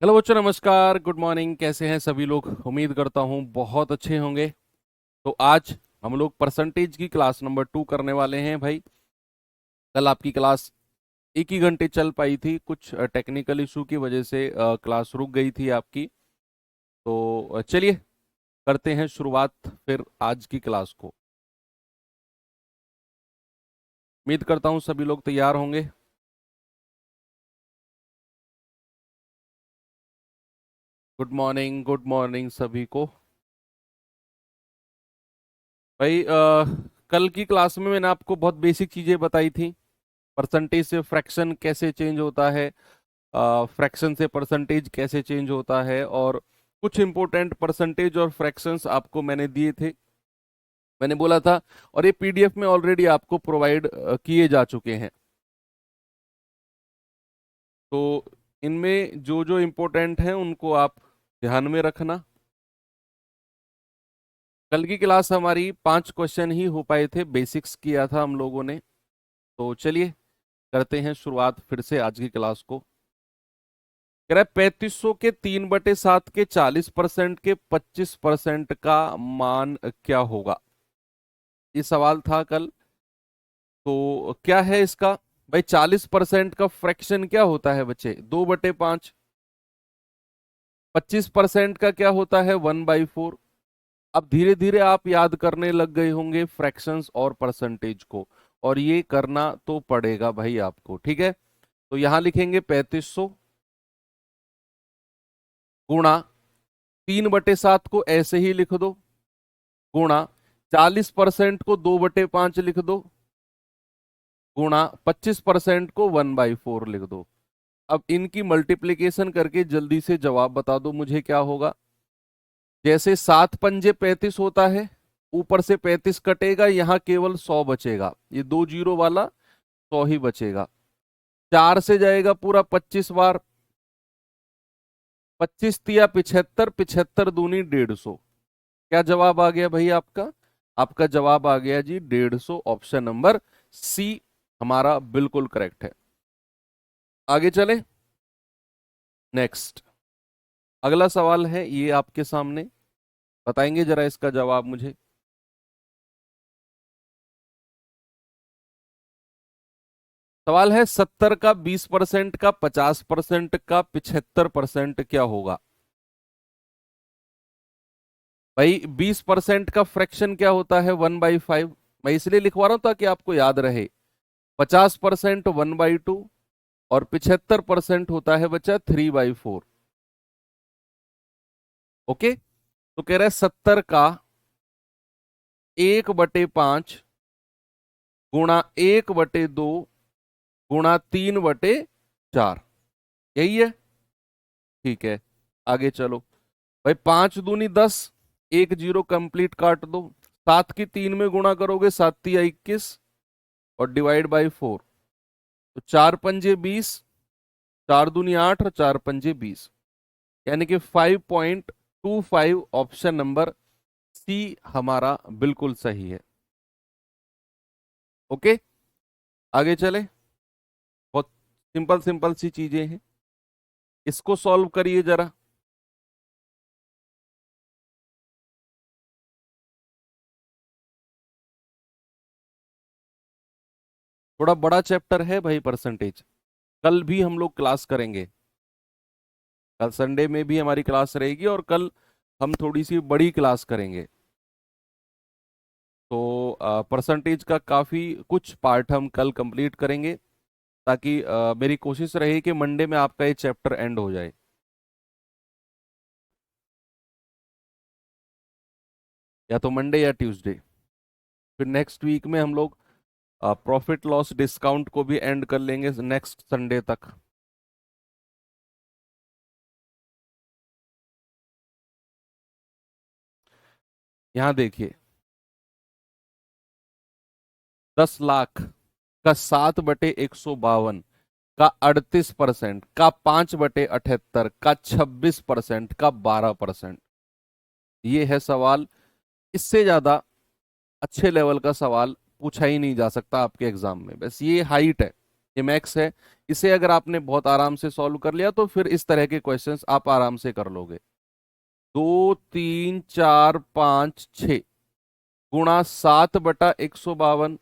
Hello बच्चों, नमस्कार, good morning. कैसे हैं सभी लोग? उम्मीद करता हूँ बहुत अच्छे होंगे। तो आज हम लोग परसेंटेज की क्लास नंबर 2 करने वाले हैं भाई। कल आपकी क्लास एक ही घंटे चल पाई थी, कुछ टेक्निकल इशू की वजह से क्लास रुक गई थी आपकी। तो चलिए करते हैं शुरुआत फिर आज की क्लास को। उम्मीद करता हूँ सभी लोग तैयार होंगे। गुड मॉर्निंग सभी को। भाई कल की क्लास में मैंने आपको बहुत बेसिक चीज़ें बताई थी। परसेंटेज से फ्रैक्शन कैसे चेंज होता है, फ्रैक्शन से परसेंटेज कैसे चेंज होता है, और कुछ इंपॉर्टेंट परसेंटेज और फ्रैक्शंस आपको मैंने दिए थे। मैंने बोला था, और ये पीडीएफ में ऑलरेडी आपको प्रोवाइड किए जा चुके हैं। तो इनमें जो जो इंपॉर्टेंट हैं उनको आप ध्यान में रखना। कल की क्लास हमारी 5 क्वेश्चन ही हो पाए थे, बेसिक्स किया था हम लोगों ने। तो चलिए करते हैं शुरुआत फिर से आज की क्लास को। कह रहा है 3500 के 3/7 के 40% के 25% का मान क्या होगा। ये सवाल था कल। तो क्या है इसका? भाई 40% का फ्रैक्शन क्या होता है बच्चे? 2/5। 25% का क्या होता है? 1/4। अब धीरे धीरे आप याद करने लग गए होंगे फ्रैक्शंस और परसेंटेज को, और ये करना तो पड़ेगा भाई आपको, ठीक है। तो यहां लिखेंगे 3500 गुणा 3/7 को ऐसे ही लिख दो, गुणा 40% को 2/5 लिख दो, गुणा 25% को 1/4 लिख दो। अब इनकी मल्टीप्लीकेशन करके जल्दी से जवाब बता दो मुझे क्या होगा। जैसे 7×5 = 35 होता है, ऊपर से 35 कटेगा, यहां केवल 100 बचेगा, ये 2 जीरो वाला 100 ही बचेगा। 4 से जाएगा पूरा 25 बार, 25 तिया 75, 75 दूनी 150। क्या जवाब आ गया भाई आपका? आपका जवाब आ गया जी 150। ऑप्शन नंबर सी हमारा बिल्कुल करेक्ट है। आगे चले। नेक्स्ट अगला सवाल है ये आपके सामने, बताएंगे जरा इसका जवाब मुझे। सवाल है 70 का 20% का 50% का 75% क्या होगा। भाई 20% का फ्रैक्शन क्या होता है? 1/5। मैं इसलिए लिखवा रहा हूं ताकि आपको याद रहे। 50% 1/2, और 75% होता है बच्चा 3/4। ओके। तो कह रहा है 70 का 1/5 गुणा 1/2 गुणा 3/4, यही है। ठीक है, आगे चलो। भाई 5 दूनी 10, एक जीरो कंप्लीट काट दो। 7 की 3 में गुणा करोगे, 7 तिया 21, और डिवाइड बाई 4। तो 4×5 = 20, 4 दूनी 8 और 4×5 = 20, यानी कि 5.25। ऑप्शन नंबर सी हमारा बिल्कुल सही है। ओके, आगे चले। बहुत सिंपल सिंपल सी चीजें हैं, इसको सॉल्व करिए जरा। थोड़ा बड़ा चैप्टर है भाई परसेंटेज। कल भी हम लोग क्लास करेंगे, कल संडे में भी हमारी क्लास रहेगी, और कल हम थोड़ी सी बड़ी क्लास करेंगे। तो परसेंटेज का काफ़ी कुछ पार्ट हम कल कंप्लीट करेंगे, ताकि मेरी कोशिश रहे कि मंडे में आपका ये चैप्टर एंड हो जाए। या तो मंडे या ट्यूसडे। फिर नेक्स्ट वीक में हम लोग प्रॉफिट लॉस डिस्काउंट को भी एंड कर लेंगे नेक्स्ट संडे तक। यहाँ देखिए, 10 लाख का 7/152 का 38% का 5/78 का 26% का 12%। ये है सवाल। इससे ज्यादा अच्छे लेवल का सवाल पूछा ही नहीं जा सकता आपके एग्जाम में, बस ये हाइट है। ये मैक्स है। इसे अगर आपने बहुत आराम से सॉल्व कर लिया तो फिर इस तरह के क्वेश्चंस आप आराम से कर लोगे। 2 3 4 5 6 गुणा 7/152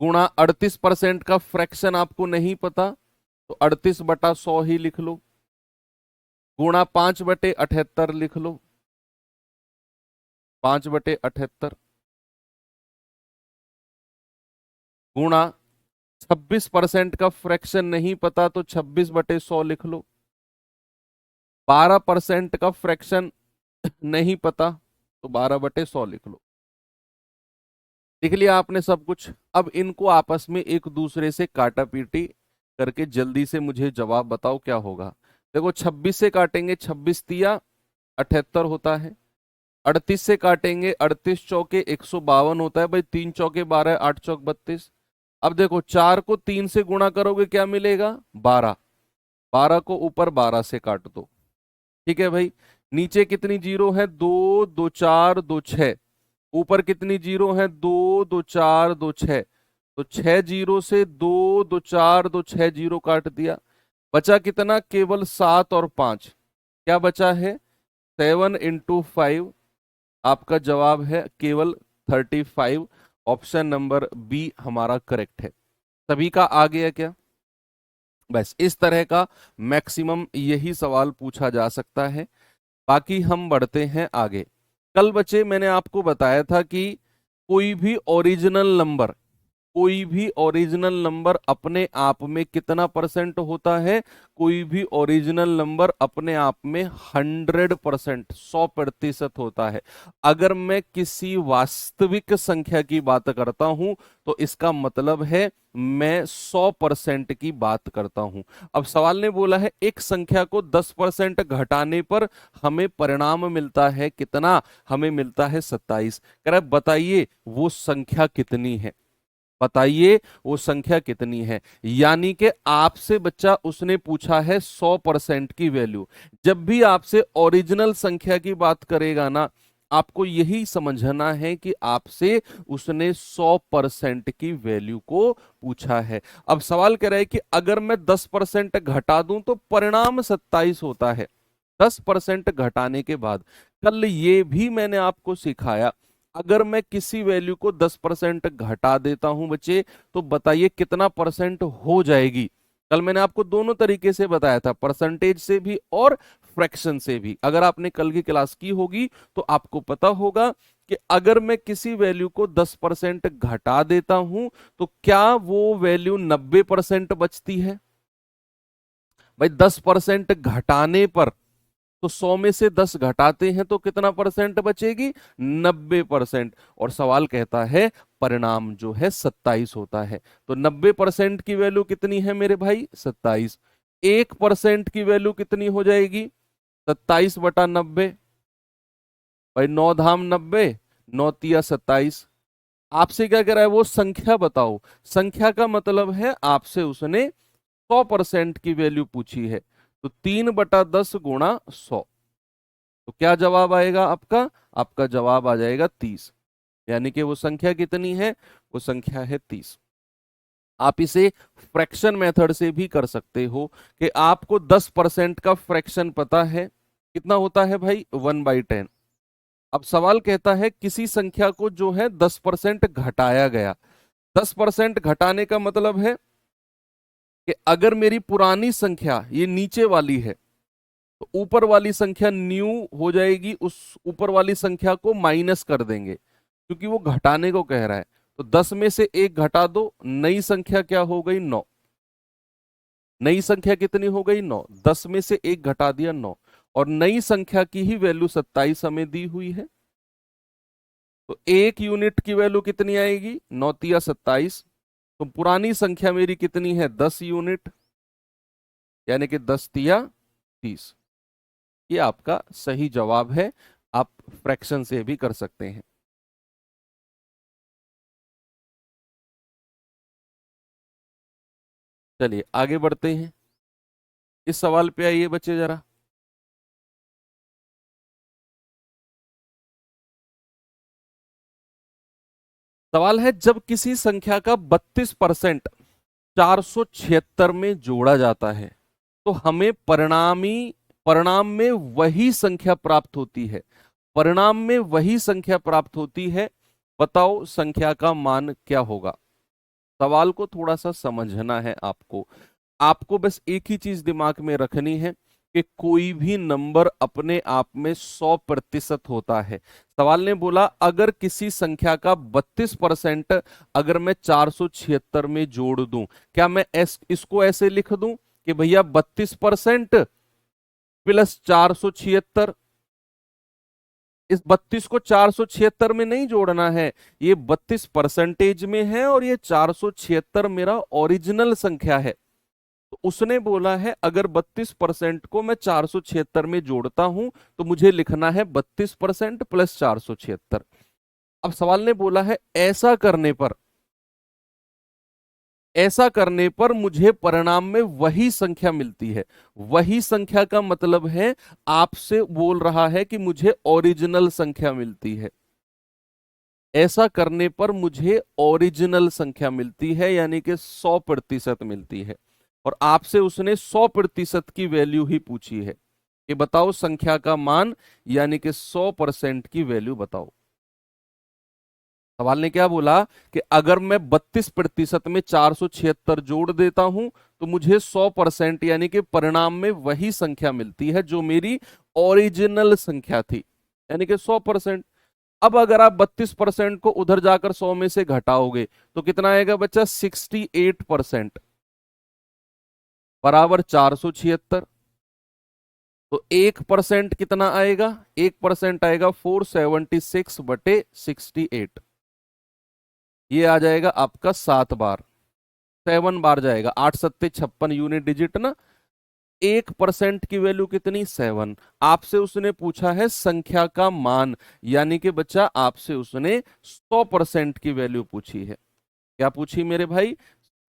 गुणा 38% का फ्रैक्शन आपको नहीं पता तो 38/100 ही लिख लो, गुणा 5/78 लिख लो, 5/78 गुणा 26% का फ्रैक्शन नहीं पता तो 26/100 लिख लो, 12% का फ्रैक्शन नहीं पता तो 12/100 लिख लो। लिख लिया आपने सब कुछ। अब इनको आपस में एक दूसरे से काटा पीटी करके जल्दी से मुझे जवाब बताओ क्या होगा। देखो 26 से काटेंगे, 26 तिया 78 होता है। 38 से काटेंगे, 38 चौके 152 होता है भाई, 3 चौके 12, 8 चौक 32। अब देखो 4 को 3 से गुणा करोगे क्या मिलेगा, 12। 12 को ऊपर 12 से काट दो, ठीक है भाई। नीचे कितनी जीरो है, 2 2 4 2 6। ऊपर कितनी जीरो है, 2 2 4 2 6। तो 6 जीरो से 2 2 4 2 6 जीरो काट दिया। बचा कितना, केवल 7 और 5। क्या बचा है, 7 × 5। आपका जवाब है केवल 35। ऑप्शन नंबर बी हमारा करेक्ट है। सभी का आ गया क्या। बस इस तरह का मैक्सिमम यही सवाल पूछा जा सकता है। बाकी हम बढ़ते हैं आगे। कल बच्चे मैंने आपको बताया था कि कोई भी ओरिजिनल नंबर, कोई भी ओरिजिनल नंबर अपने आप में कितना परसेंट होता है, कोई भी ओरिजिनल नंबर अपने आप में 100%, 100% होता है। अगर मैं किसी वास्तविक संख्या की बात करता हूं तो इसका मतलब है मैं 100% की बात करता हूं। अब सवाल ने बोला है एक संख्या को 10% घटाने पर हमें परिणाम मिलता है कितना, हमें मिलता है 27। कह रहा है बताइए वो संख्या कितनी है, बताइए वो संख्या कितनी है। यानी कि आपसे बच्चा उसने पूछा है 100% की वैल्यू। जब भी आपसे ओरिजिनल संख्या की बात करेगा ना, आपको यही समझना है कि आपसे उसने 100% की वैल्यू को पूछा है। अब सवाल कह रहा है कि अगर मैं 10% घटा दूं तो परिणाम 27 होता है। 10% घटाने के बाद, कल ये भी मैंने आपको सिखाया, अगर मैं किसी वैल्यू को 10% घटा देता हूं बच्चे, तो बताइए कितना परसेंट हो जाएगी। कल मैंने आपको दोनों तरीके से बताया था, परसेंटेज से भी और फ्रैक्शन से भी। अगर आपने कल की क्लास की होगी तो आपको पता होगा कि अगर मैं किसी वैल्यू को 10% घटा देता हूं तो क्या वो वैल्यू 90% बचती है। भाई 10% घटाने पर तो 100 में से 10 घटाते हैं तो कितना परसेंट बचेगी, 90%। और सवाल कहता है परिणाम जो है 27 होता है। तो 90% की वैल्यू कितनी है मेरे भाई, 27। 1% की वैल्यू कितनी हो जाएगी, 27/90। भाई 9 धाम 90, 9 तिया 27। आपसे क्या कह रहा है, वो संख्या बताओ। संख्या का मतलब है आपसे उसने 100% की वैल्यू पूछी है। तो 3/10 गुणा 100, तो क्या जवाब आएगा आपका, आपका जवाब आ जाएगा 30। यानी कि वो संख्या कितनी है, वो संख्या है 30। आप इसे फ्रैक्शन मेथड से भी कर सकते हो कि आपको 10% का फ्रैक्शन पता है, कितना होता है भाई, 1/10। अब सवाल कहता है किसी संख्या को जो है 10% घटाया गया। 10% घटाने का मतलब है कि अगर मेरी पुरानी संख्या ये नीचे वाली है तो ऊपर वाली संख्या न्यू हो जाएगी, उस ऊपर वाली संख्या को माइनस कर देंगे क्योंकि वो घटाने को कह रहा है। तो 10 में से 1 घटा दो, नई संख्या क्या हो गई, 9। नई संख्या कितनी हो गई, 9। 10 में से 1 घटा दिया, 9। और नई संख्या की ही वैल्यू 27 हमें दी हुई है। तो 1 यूनिट की वैल्यू कितनी आएगी, 9 तिया 27। तो पुरानी संख्या मेरी कितनी है, 10 यूनिट, यानी कि 10 तिया 30। ये आपका सही जवाब है। आप फ्रैक्शन से भी कर सकते हैं। चलिए आगे बढ़ते हैं। इस सवाल पे आइए बच्चे जरा। सवाल है, जब किसी संख्या का 32% 476 में जोड़ा जाता है तो हमें परिणाम में वही संख्या प्राप्त होती है। परिणाम में वही संख्या प्राप्त होती है, बताओ संख्या का मान क्या होगा। सवाल को थोड़ा सा समझना है आपको। आपको बस एक ही चीज दिमाग में रखनी है कि कोई भी नंबर अपने आप में 100% होता है। सवाल ने बोला अगर किसी संख्या का 32% अगर मैं 476 में जोड़ दूं, क्या मैं इसको ऐसे लिख दूं कि भैया 32% प्लस 476? इस 32 को 476 में नहीं जोड़ना है, ये 32 परसेंटेज में है और ये 476 मेरा ओरिजिनल संख्या है। तो उसने बोला है अगर 32% को मैं 476 में जोड़ता हूं तो मुझे लिखना है 32% प्लस 476। अब सवाल ने बोला है ऐसा करने पर मुझे परिणाम में वही संख्या मिलती है। वही संख्या का मतलब है आपसे बोल रहा है कि मुझे ओरिजिनल संख्या मिलती है। ऐसा करने पर मुझे ओरिजिनल संख्या मिलती है यानी कि 100% मिलती है। और आपसे उसने 100% की वैल्यू ही पूछी है कि बताओ संख्या का मान, यानी कि 100% की वैल्यू बताओ। सवाल ने क्या बोला कि अगर मैं 32% में 476 जोड़ देता हूं तो मुझे 100% यानी कि परिणाम में वही संख्या मिलती है जो मेरी ओरिजिनल संख्या थी, यानी कि 100%। अब अगर आप 32% को उधर जाकर 100 में से घटाओगे तो कितना आएगा बच्चा? 68% बराबर 476। तो 1% कितना आएगा? 1% आएगा 476/68। ये आ जाएगा आपका 7 बार, 7 बार जाएगा। 8 सत्ते 56 यूनिट डिजिट ना। 1% की वैल्यू कितनी? 7। आपसे उसने पूछा है संख्या का मान, यानी कि बच्चा आपसे उसने 100% की वैल्यू पूछी है। क्या पूछी मेरे भाई?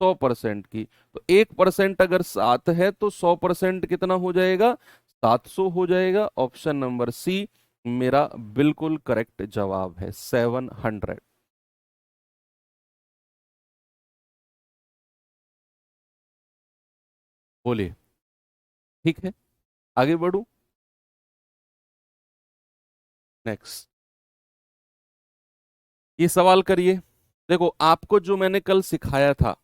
100% की। तो 1% अगर 7 है तो 100% कितना हो जाएगा? 700 हो जाएगा। ऑप्शन नंबर सी मेरा बिल्कुल करेक्ट जवाब है, 700। बोलिए। ठीक है, आगे बढ़ू। नेक्स्ट, ये सवाल करिए। देखो आपको जो मैंने कल सिखाया था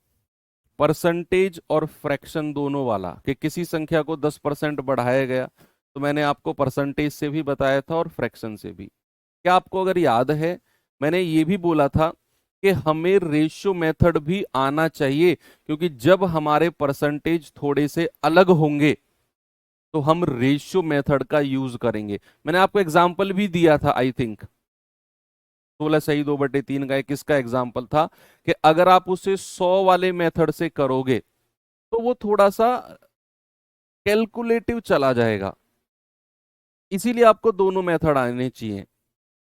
परसेंटेज और फ्रैक्शन दोनों वाला, कि किसी संख्या को 10% बढ़ाया गया, तो मैंने आपको परसेंटेज से भी बताया था और फ्रैक्शन से भी। क्या आपको अगर याद है, मैंने ये भी बोला था कि हमें रेशियो मेथड भी आना चाहिए, क्योंकि जब हमारे परसेंटेज थोड़े से अलग होंगे तो हम रेशियो मेथड का यूज करेंगे। मैंने आपको एग्जाम्पल भी दिया था, आई थिंक 16 सही 2/3 का एक किसका एग्जाम्पल था कि अगर आप उसे 100 वाले मेथड से करोगे तो वो थोड़ा सा कैलकुलेटिव चला जाएगा। इसीलिए आपको दोनों मेथड आने चाहिए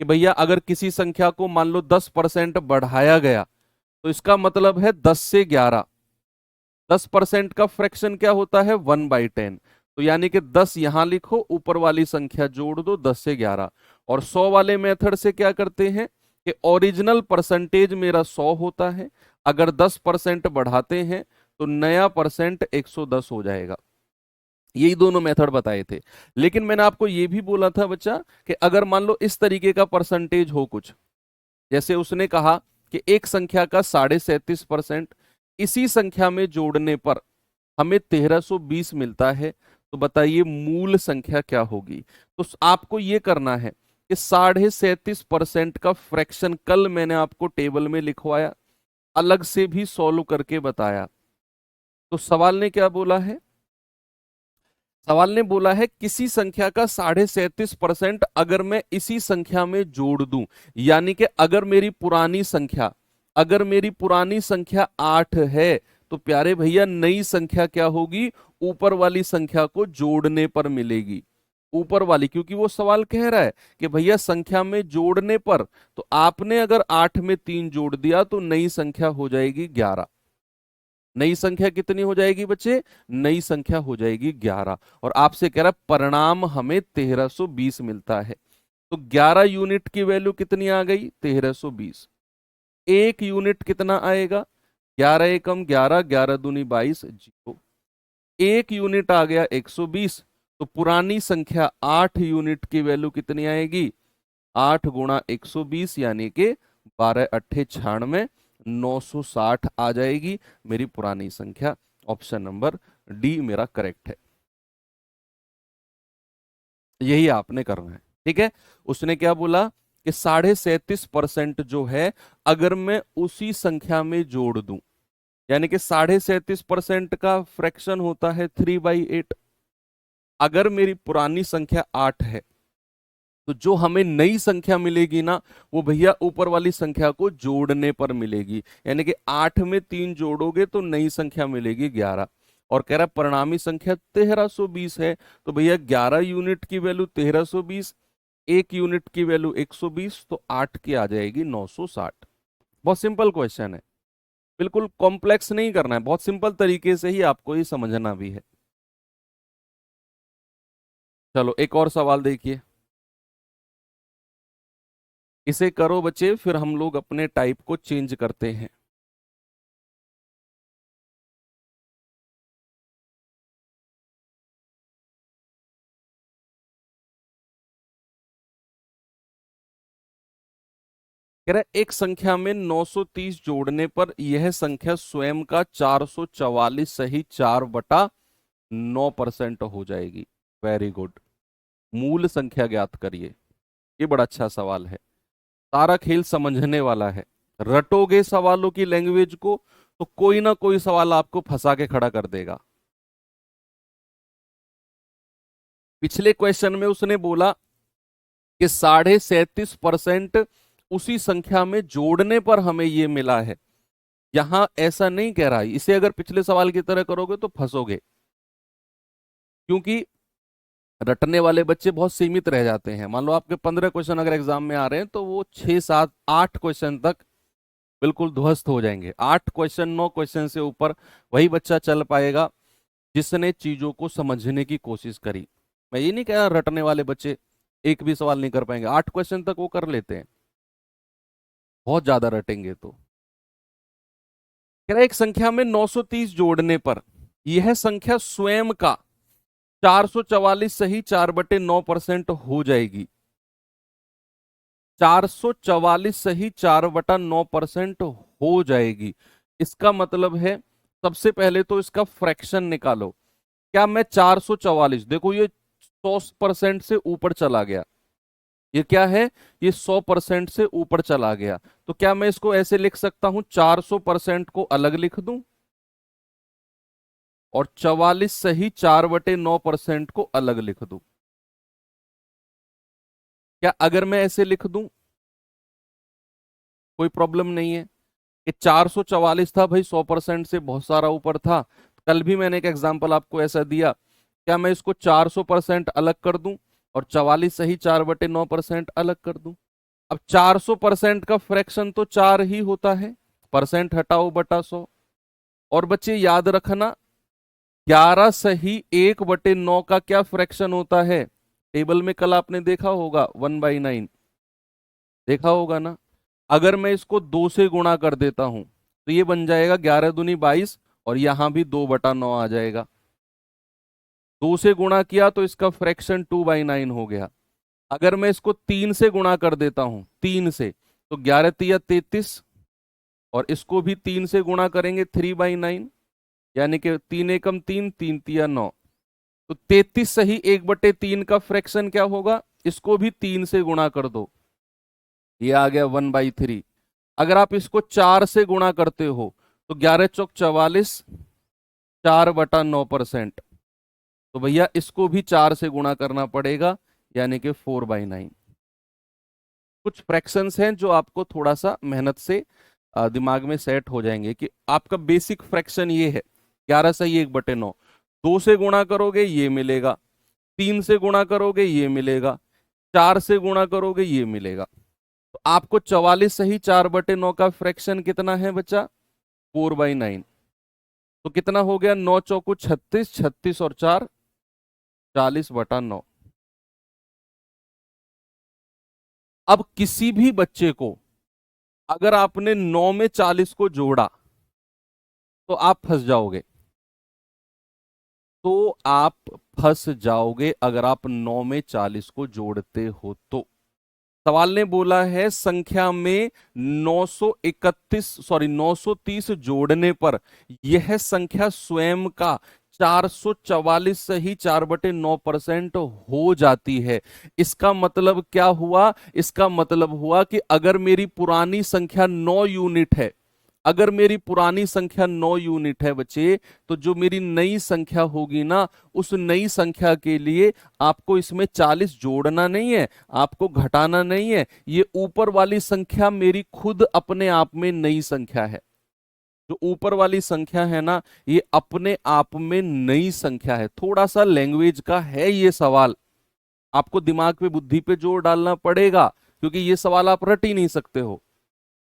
कि भैया अगर किसी संख्या को मान लो 10% बढ़ाया गया तो इसका मतलब है 10 से 11। 10% का फ्रैक्शन क्या होता है? 1/10। तो यानी कि 10 यहां लिखो, ऊपर वाली संख्या जोड़ दो 10 से 11। और 100 वाले मेथड से क्या करते हैं कि ओरिजिनल परसेंटेज मेरा 100 होता है, अगर 10% बढ़ाते हैं तो नया परसेंट 110 हो जाएगा। यही दोनों मेथड बताए थे। लेकिन मैंने आपको यह भी बोला था बच्चा कि अगर मान लो इस तरीके का परसेंटेज हो कुछ, जैसे उसने कहा कि एक संख्या का 37.5%, इसी संख्या में जोड़ने पर हमें 1320 मिलता है, तो बताइए मूल संख्या क्या होगी। तो आपको यह करना है कि 37.5% का फ्रैक्शन कल मैंने आपको टेबल में लिखवाया, अलग से भी सॉल्व करके बताया। तो सवाल ने क्या बोला है? सवाल ने बोला है किसी संख्या का 37.5% अगर मैं इसी संख्या में जोड़ दूं, यानी कि अगर मेरी पुरानी संख्या 8 है तो प्यारे भैया नई संख्या क्या होगी? ऊपर वाली संख्या को जोड़ने पर मिलेगी। ऊपर वाली, क्योंकि वो सवाल कह रहा है कि भैया संख्या में जोड़ने पर, तो आपने अगर 8 में 3 जोड़ दिया तो नई संख्या हो जाएगी 11। नई संख्या कितनी हो जाएगी बच्चे? नई संख्या हो जाएगी 11। और आपसे कह रहा है परिणाम हमें 1320 मिलता है। तो 11 यूनिट की वैल्यू कितनी आ गई? 1320। एक यूनिट कितना आएगा, 11 एकम 11, 11 दूनी 22, 0। एक यूनिट आ गया 120, तो पुरानी संख्या 8 यूनिट की वैल्यू कितनी आएगी, 8 गुणा 120 यानी कि 12 अट्ठे 96, 960 आ जाएगी मेरी पुरानी संख्या। ऑप्शन नंबर डी मेरा करेक्ट है। यही आपने करना है, ठीक है। उसने क्या बोला कि 37.5% जो है अगर मैं उसी संख्या में जोड़ दूं, यानी कि 37.5% का फ्रैक्शन होता है 3/8। अगर मेरी पुरानी संख्या 8 है तो जो हमें नई संख्या मिलेगी ना, वो भैया ऊपर वाली संख्या को जोड़ने पर मिलेगी। यानी कि 8 में 3 जोड़ोगे तो नई संख्या मिलेगी 11। और कह रहा परिणामी संख्या 1320 है, तो भैया 11 यूनिट की वैल्यू 1320, एक यूनिट की वैल्यू 120, तो 8 की आ जाएगी 960। बहुत सिंपल क्वेश्चन है, बिल्कुल कॉम्प्लेक्स नहीं करना है, बहुत सिंपल तरीके से ही आपको ये समझना भी है। चलो एक और सवाल देखिए, इसे करो बच्चे, फिर हम लोग अपने टाइप को चेंज करते हैं। कह रहा है एक संख्या में 930 जोड़ने पर यह संख्या स्वयं का 444 सही 4/9% हो जाएगी। Very good. मूल संख्या ज्ञात करिए। ये बड़ा अच्छा सवाल है, सारा खेल समझने वाला है। रटोगे सवालों की लैंग्वेज को तो कोई ना कोई सवाल आपको फंसा के खड़ा कर देगा। पिछले क्वेश्चन में उसने बोला कि 37.5% उसी संख्या में जोड़ने पर हमें ये मिला है। यहां ऐसा नहीं कह रहा है, इसे अगर पिछले सवाल की तरह करोगे तो फंसोगे, क्योंकि रटने वाले बच्चे बहुत सीमित रह जाते हैं। मान लो आपके 15 क्वेश्चन अगर एग्जाम में आ रहे हैं तो वो 6 7 8 क्वेश्चन तक बिल्कुल ध्वस्त हो जाएंगे। 8 क्वेश्चन 9 क्वेश्चन से ऊपर वही बच्चा चल पाएगा जिसने चीजों को समझने की कोशिश करी। मैं ये नहीं कह रहा रटने वाले बच्चे एक भी सवाल नहीं कर पाएंगे, 8 क्वेश्चन तक वो कर लेते हैं, बहुत ज्यादा रटेंगे तो। कह रहा है, एक संख्या में 930 जोड़ने पर यह संख्या स्वयं का 444 सही 4/9% हो जाएगी। 444 सही 4/9% हो जाएगी। इसका मतलब है सबसे पहले तो इसका फ्रैक्शन निकालो। क्या मैं 444, देखो ये 100% से ऊपर चला गया, ये क्या है, ये 100% से ऊपर चला गया, तो क्या मैं इसको ऐसे लिख सकता हूं 400% को अलग लिख दूं और 44 सही 4/9% को अलग लिख दूं? क्या अगर मैं ऐसे लिख दूं कोई प्रॉब्लम नहीं है? कि 444 था भाई, 100% से बहुत सारा ऊपर था। कल भी मैंने एक एग्जांपल आपको ऐसा दिया, क्या मैं इसको 400% अलग कर दूं और 44 सही 4/9% अलग कर दूं? अब 400% का फ्रैक्शन तो 4 ही होता है, परसेंट हटाओ बटा 100। और बच्चे याद रखना, 11 सही 1/9 का क्या फ्रैक्शन होता है? टेबल में कल आपने देखा होगा 1/9, देखा होगा ना। अगर मैं इसको 2 से गुणा कर देता हूं तो ये बन जाएगा 11 दूनी 22, और यहां भी 2/9 आ जाएगा। 2 से गुणा किया तो इसका फ्रैक्शन 2/9 हो गया। अगर मैं इसको 3 से गुणा कर देता हूं, 3 से, तो 11 तिया 33, और इसको भी 3 से गुणा करेंगे 3/9, यानी कि 3 एकम 3, 3 तिया 9, तो 33 सही 1/3 का फ्रैक्शन क्या होगा? इसको भी 3 से गुणा कर दो, ये आ गया 1/3। अगर आप इसको 4 से गुणा करते हो तो 11 चौक 44, 4/9%, तो भैया इसको भी 4 से गुणा करना पड़ेगा, यानी कि 4/9। कुछ फ्रैक्शंस हैं जो आपको थोड़ा सा मेहनत से दिमाग में सेट हो जाएंगे कि आपका बेसिक फ्रैक्शन ये है, 11 सही 1/9, 2 से गुणा करोगे ये मिलेगा, 3 से गुणा करोगे ये मिलेगा, 4 से गुणा करोगे ये मिलेगा। तो आपको 44 सही 4/9 का फ्रैक्शन कितना है बच्चा? 4/9। तो कितना हो गया? 9 चौको 36, 36 और 4 40/9। अब किसी भी बच्चे को अगर आपने 9 में 40 को जोड़ा तो आप फंस जाओगे। तो आप फंस जाओगे अगर आप 9 में 40 को जोड़ते हो तो। सवाल ने बोला है संख्या में 931 सॉरी 930 जोड़ने पर यह संख्या स्वयं का 444 से ही 4/9% हो जाती है। इसका मतलब क्या हुआ? इसका मतलब हुआ कि अगर मेरी पुरानी संख्या 9 यूनिट है, अगर मेरी पुरानी संख्या 9 यूनिट है बच्चे, तो जो मेरी नई संख्या होगी ना, उस नई संख्या के लिए आपको इसमें 40 जोड़ना नहीं है, आपको घटाना नहीं है। ये ऊपर वाली संख्या मेरी खुद अपने आप में नई संख्या है। जो ऊपर वाली संख्या है ना, ये अपने आप में नई संख्या है। थोड़ा सा लैंग्वेज का है ये सवाल, आपको दिमाग पे बुद्धि पे जोर डालना पड़ेगा, क्योंकि ये सवाल आप रट ही नहीं सकते हो,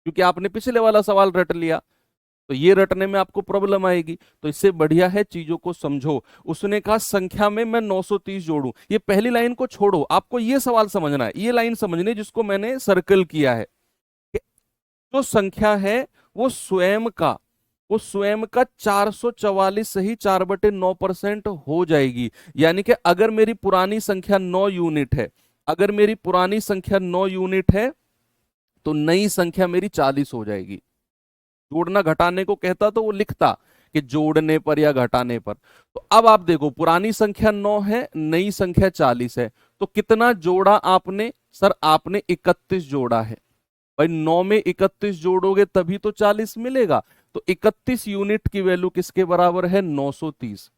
क्योंकि आपने पिछले वाला सवाल रट लिया, तो ये रटने में आपको प्रॉब्लम आएगी। तो इससे बढ़िया है चीजों को समझो। उसने कहा संख्या में मैं 930 जोड़ूं। ये पहली लाइन को छोड़ो, आपको ये सवाल समझना है, ये लाइन समझनी है जिसको मैंने सर्कल किया है कि जो संख्या है वो स्वयं का, वो स्वयं का 444 से ही 4/9% हो जाएगी। यानी कि अगर मेरी पुरानी संख्या 9 यूनिट है, अगर मेरी पुरानी संख्या 9 यूनिट है, तो नई संख्या मेरी 40 हो जाएगी। जोड़ना घटाने को कहता तो वो लिखता कि जोड़ने पर या घटाने पर। तो अब आप देखो, पुरानी संख्या 9 है, नई संख्या 40 है, तो कितना जोड़ा आपने? सर आपने 31 जोड़ा है। भाई 9 में 31 जोड़ोगे तभी तो 40 मिलेगा। तो 31 यूनिट की वैल्यू किसके बराबर है? 930।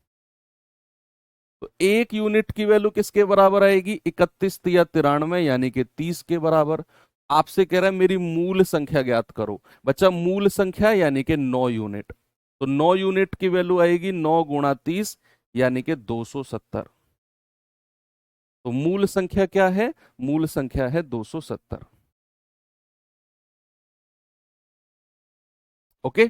तो एक यूनिट की वैल्यू किसके बराबर आएगी? 31 या 93, यानी कि 30 के बराबर। आपसे कह रहा है मेरी मूल संख्या ज्ञात करो। बच्चा मूल संख्या यानी कि 9 यूनिट, तो 9 यूनिट की वैल्यू आएगी 9 गुणा 30 यानी कि 270। तो मूल संख्या क्या है? मूल संख्या है 270। ओके,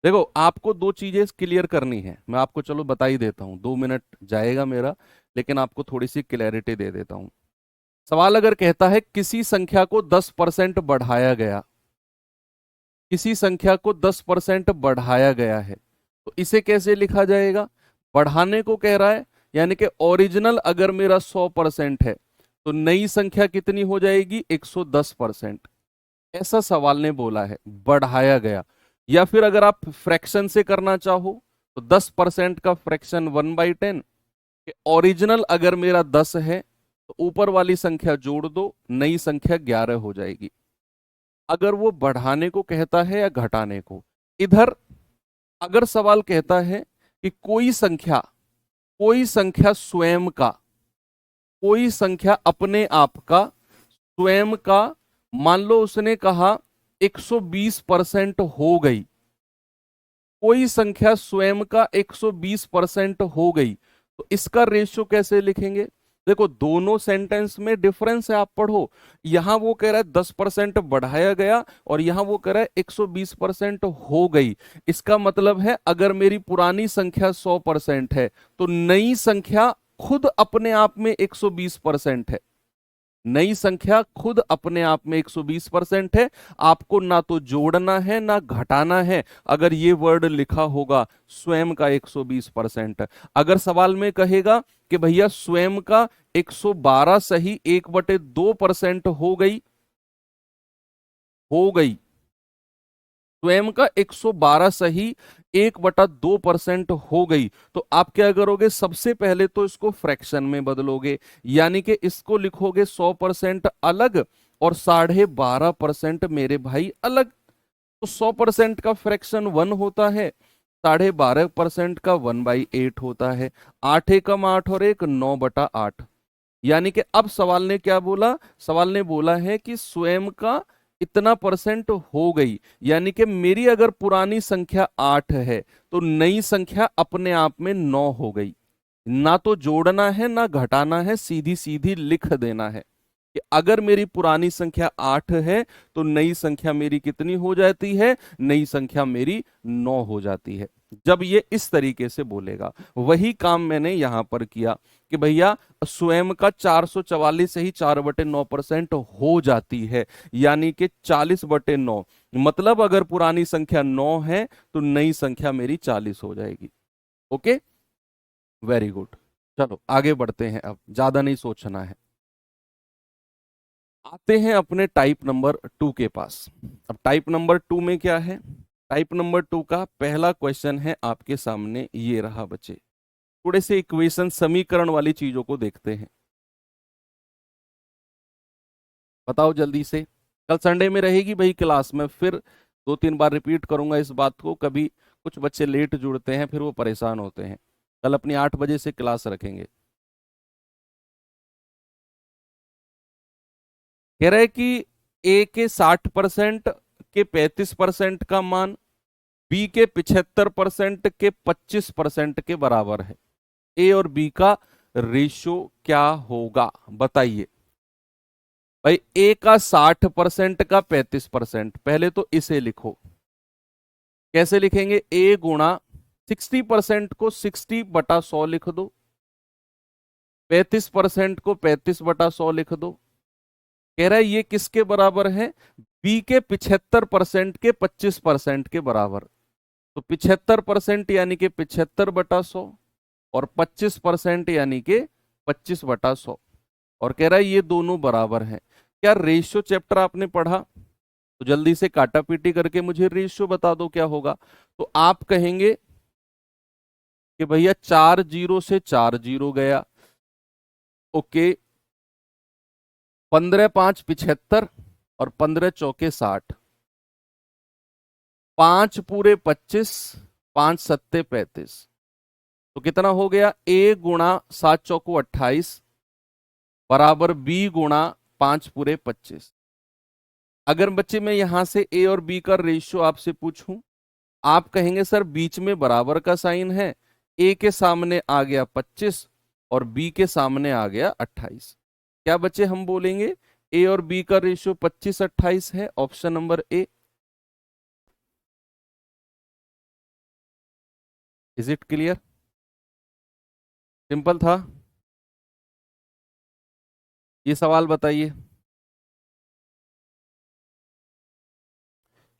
देखो आपको दो चीजें क्लियर करनी है, मैं आपको चलो बता ही देता हूं, 2 मिनट जाएगा मेरा, लेकिन आपको थोड़ी सी क्लैरिटी दे देता हूं। सवाल अगर कहता है किसी संख्या को 10% बढ़ाया गया, किसी संख्या को 10% बढ़ाया गया है, तो इसे कैसे लिखा जाएगा? बढ़ाने को कह रहा है, यानी कि ओरिजिनल अगर मेरा 100% है, तो नई संख्या कितनी हो जाएगी? 110%। ऐसा सवाल ने बोला है, बढ़ाया गया। या फिर अगर आप फ्रैक्शन से करना चाहो तो 10% का फ्रैक्शन 1/10। ओरिजिनल अगर मेरा 10 है, तो ऊपर वाली संख्या जोड़ दो, नई संख्या 11 हो जाएगी। अगर वो बढ़ाने को कहता है या घटाने को। इधर अगर सवाल कहता है कि कोई संख्या, कोई संख्या स्वयं का, कोई संख्या अपने आप का, स्वयं का, मान लो उसने कहा 120% हो गई, कोई संख्या स्वयं का 120% हो गई, तो इसका रेशियो कैसे लिखेंगे? देखो दोनों सेंटेंस में डिफरेंस है, आप पढ़ो। यहां वो कह रहा है 10% बढ़ाया गया और यहां वो कह रहा है 120% हो गई। इसका मतलब है अगर मेरी पुरानी संख्या 100% है, तो नई संख्या खुद अपने आप में 120% है। नई संख्या खुद अपने आप में 120% है। आपको ना तो जोड़ना है ना घटाना है। अगर ये वर्ड लिखा होगा स्वयं का 120%, अगर सवाल में कहेगा कि भैया स्वयं का 112 सही 1/2% हो गई, हो गई, स्वयं का 112 सही 1/2% हो गई, तो आप क्या करोगे? सबसे पहले तो इसको फ्रैक्शन में बदलोगे, यानी कि इसको लिखोगे 100% अलग और 12.5% मेरे भाई अलग। तो 100% का फ्रैक्शन 1 होता है, 12.5% का 1/8 होता है। 8 एकम 8 और 1 9/8। यानी कि अब सवाल ने क्या बोला? सवाल ने बोला है कि स्वयं का इतना परसेंट हो गई, यानी कि मेरी अगर पुरानी संख्या 8 है, तो नई संख्या अपने आप में 9 हो गई। ना तो जोड़ना है ना घटाना है, सीधी सीधी लिख देना है। कि अगर मेरी पुरानी संख्या 8 है तो नई संख्या मेरी कितनी हो जाती है, नई संख्या मेरी 9 हो जाती है। जब ये इस तरीके से बोलेगा, वही काम मैंने यहां पर किया कि भैया स्वयं का 444 से ही 4/9% हो जाती है, यानी कि 40/9। मतलब अगर पुरानी संख्या 9 है तो नई संख्या मेरी 40 हो जाएगी। Okay, very good. चलो आगे बढ़ते हैं, अब ज्यादा नहीं सोचना है। आते हैं अपने टाइप नंबर 2 के पास। अब टाइप नंबर 2 में क्या है? टाइप नंबर 2 का पहला क्वेश्चन है आपके सामने, ये रहा बच्चे। थोड़े से इक्वेशन समीकरण वाली चीजों को देखते हैं। बताओ जल्दी से। कल संडे में रहेगी भाई क्लास में, फिर 2-3 बार रिपीट करूंगा इस बात को, कभी कुछ बच्चे लेट जुड़ते हैं फिर वो परेशान होते हैं। कल अपनी 8 बजे से क्लास रखेंगे। कह रहा है कि ए के 60% के 35% का मान बी के 75% के 25% के बराबर है। ए और बी का रेशो क्या होगा बताइए। भाई ए का 60% का 35%, पहले तो इसे लिखो। कैसे लिखेंगे? ए गुणा 60% को 60/100 लिख दो, 35% को 35/100 लिख दो। कह रहा है ये किसके बराबर है? बी के 75% के 25% के बराबर। तो 75% यानी कि 75/100 और 25% यानी कि 25/100। और कह रहा है ये दोनों बराबर हैं। क्या रेशियो चैप्टर आपने पढ़ा? तो जल्दी से काटा पीटी करके मुझे रेशियो बता दो क्या होगा। तो आप कहेंगे कि भैया 4 जीरो से 4 जीरो गया, ओके। 15×5 75 और 15×4 60, 5 पूरे 25, 5 सत्ते 35। तो कितना हो गया? ए गुणा 7 चौको 28 बराबर बी गुणा 5 पूरे 25। अगर बच्चे मैं यहां से ए और बी का रेशियो आपसे पूछूं, आप कहेंगे सर बीच में बराबर का साइन है, ए के सामने आ गया 25 और बी के सामने आ गया 28। क्या बच्चे हम बोलेंगे ए और बी का रेशियो 25-28 है? Option number A. Is it clear? Simple था ये सवाल, बताइए।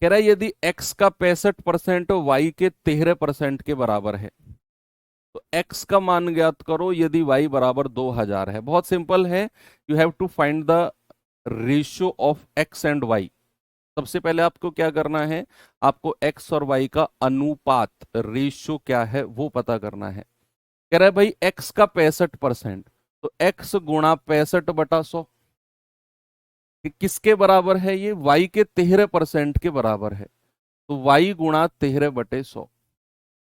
कह रहा है यदि x का 65% y के 13% के बराबर है तो x का मान ज्ञात करो यदि y बराबर 2000 है। बहुत सिंपल है, you have to find the ratio of x and y। सबसे पहले आपको क्या करना है? आपको x और y का अनुपात, रेशियो क्या है वो पता करना है। कह रहा है भाई x का 65%, तो x गुणा 65/100 किसके बराबर है? ये y के 13% के बराबर है, तो y गुणा 13/100।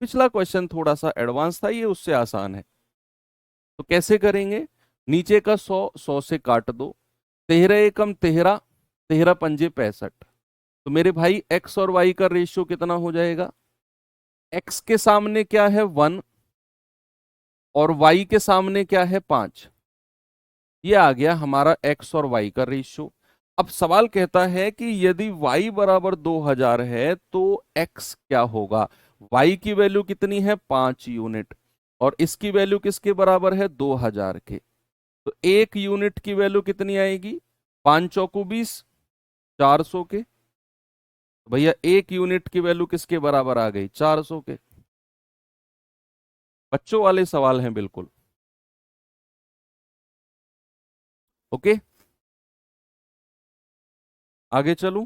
पिछला क्वेश्चन थोड़ा सा एडवांस था, ये उससे आसान है। तो कैसे करेंगे? नीचे का 100 100 से काट दो, 13 एकम 13, 13 पंजे 65। तो मेरे भाई x और y का रेशियो कितना हो जाएगा? x के सामने क्या है? 1, और y के सामने क्या है? 5। ये आ गया हमारा x और y का रेशियो। अब सवाल कहता है कि यदि y बराबर 2000 है तो x क्या होगा? y की वैल्यू कितनी है? 5 यूनिट, और इसकी वैल्यू किसके बराबर है? 2000 के। तो 1 यूनिट की वैल्यू कितनी आएगी? 5 चौको 20, 400 के। तो भैया 1 यूनिट की वैल्यू किसके बराबर आ गई? 400 के। बच्चों वाले सवाल हैं बिल्कुल। ओके, आगे चलूं?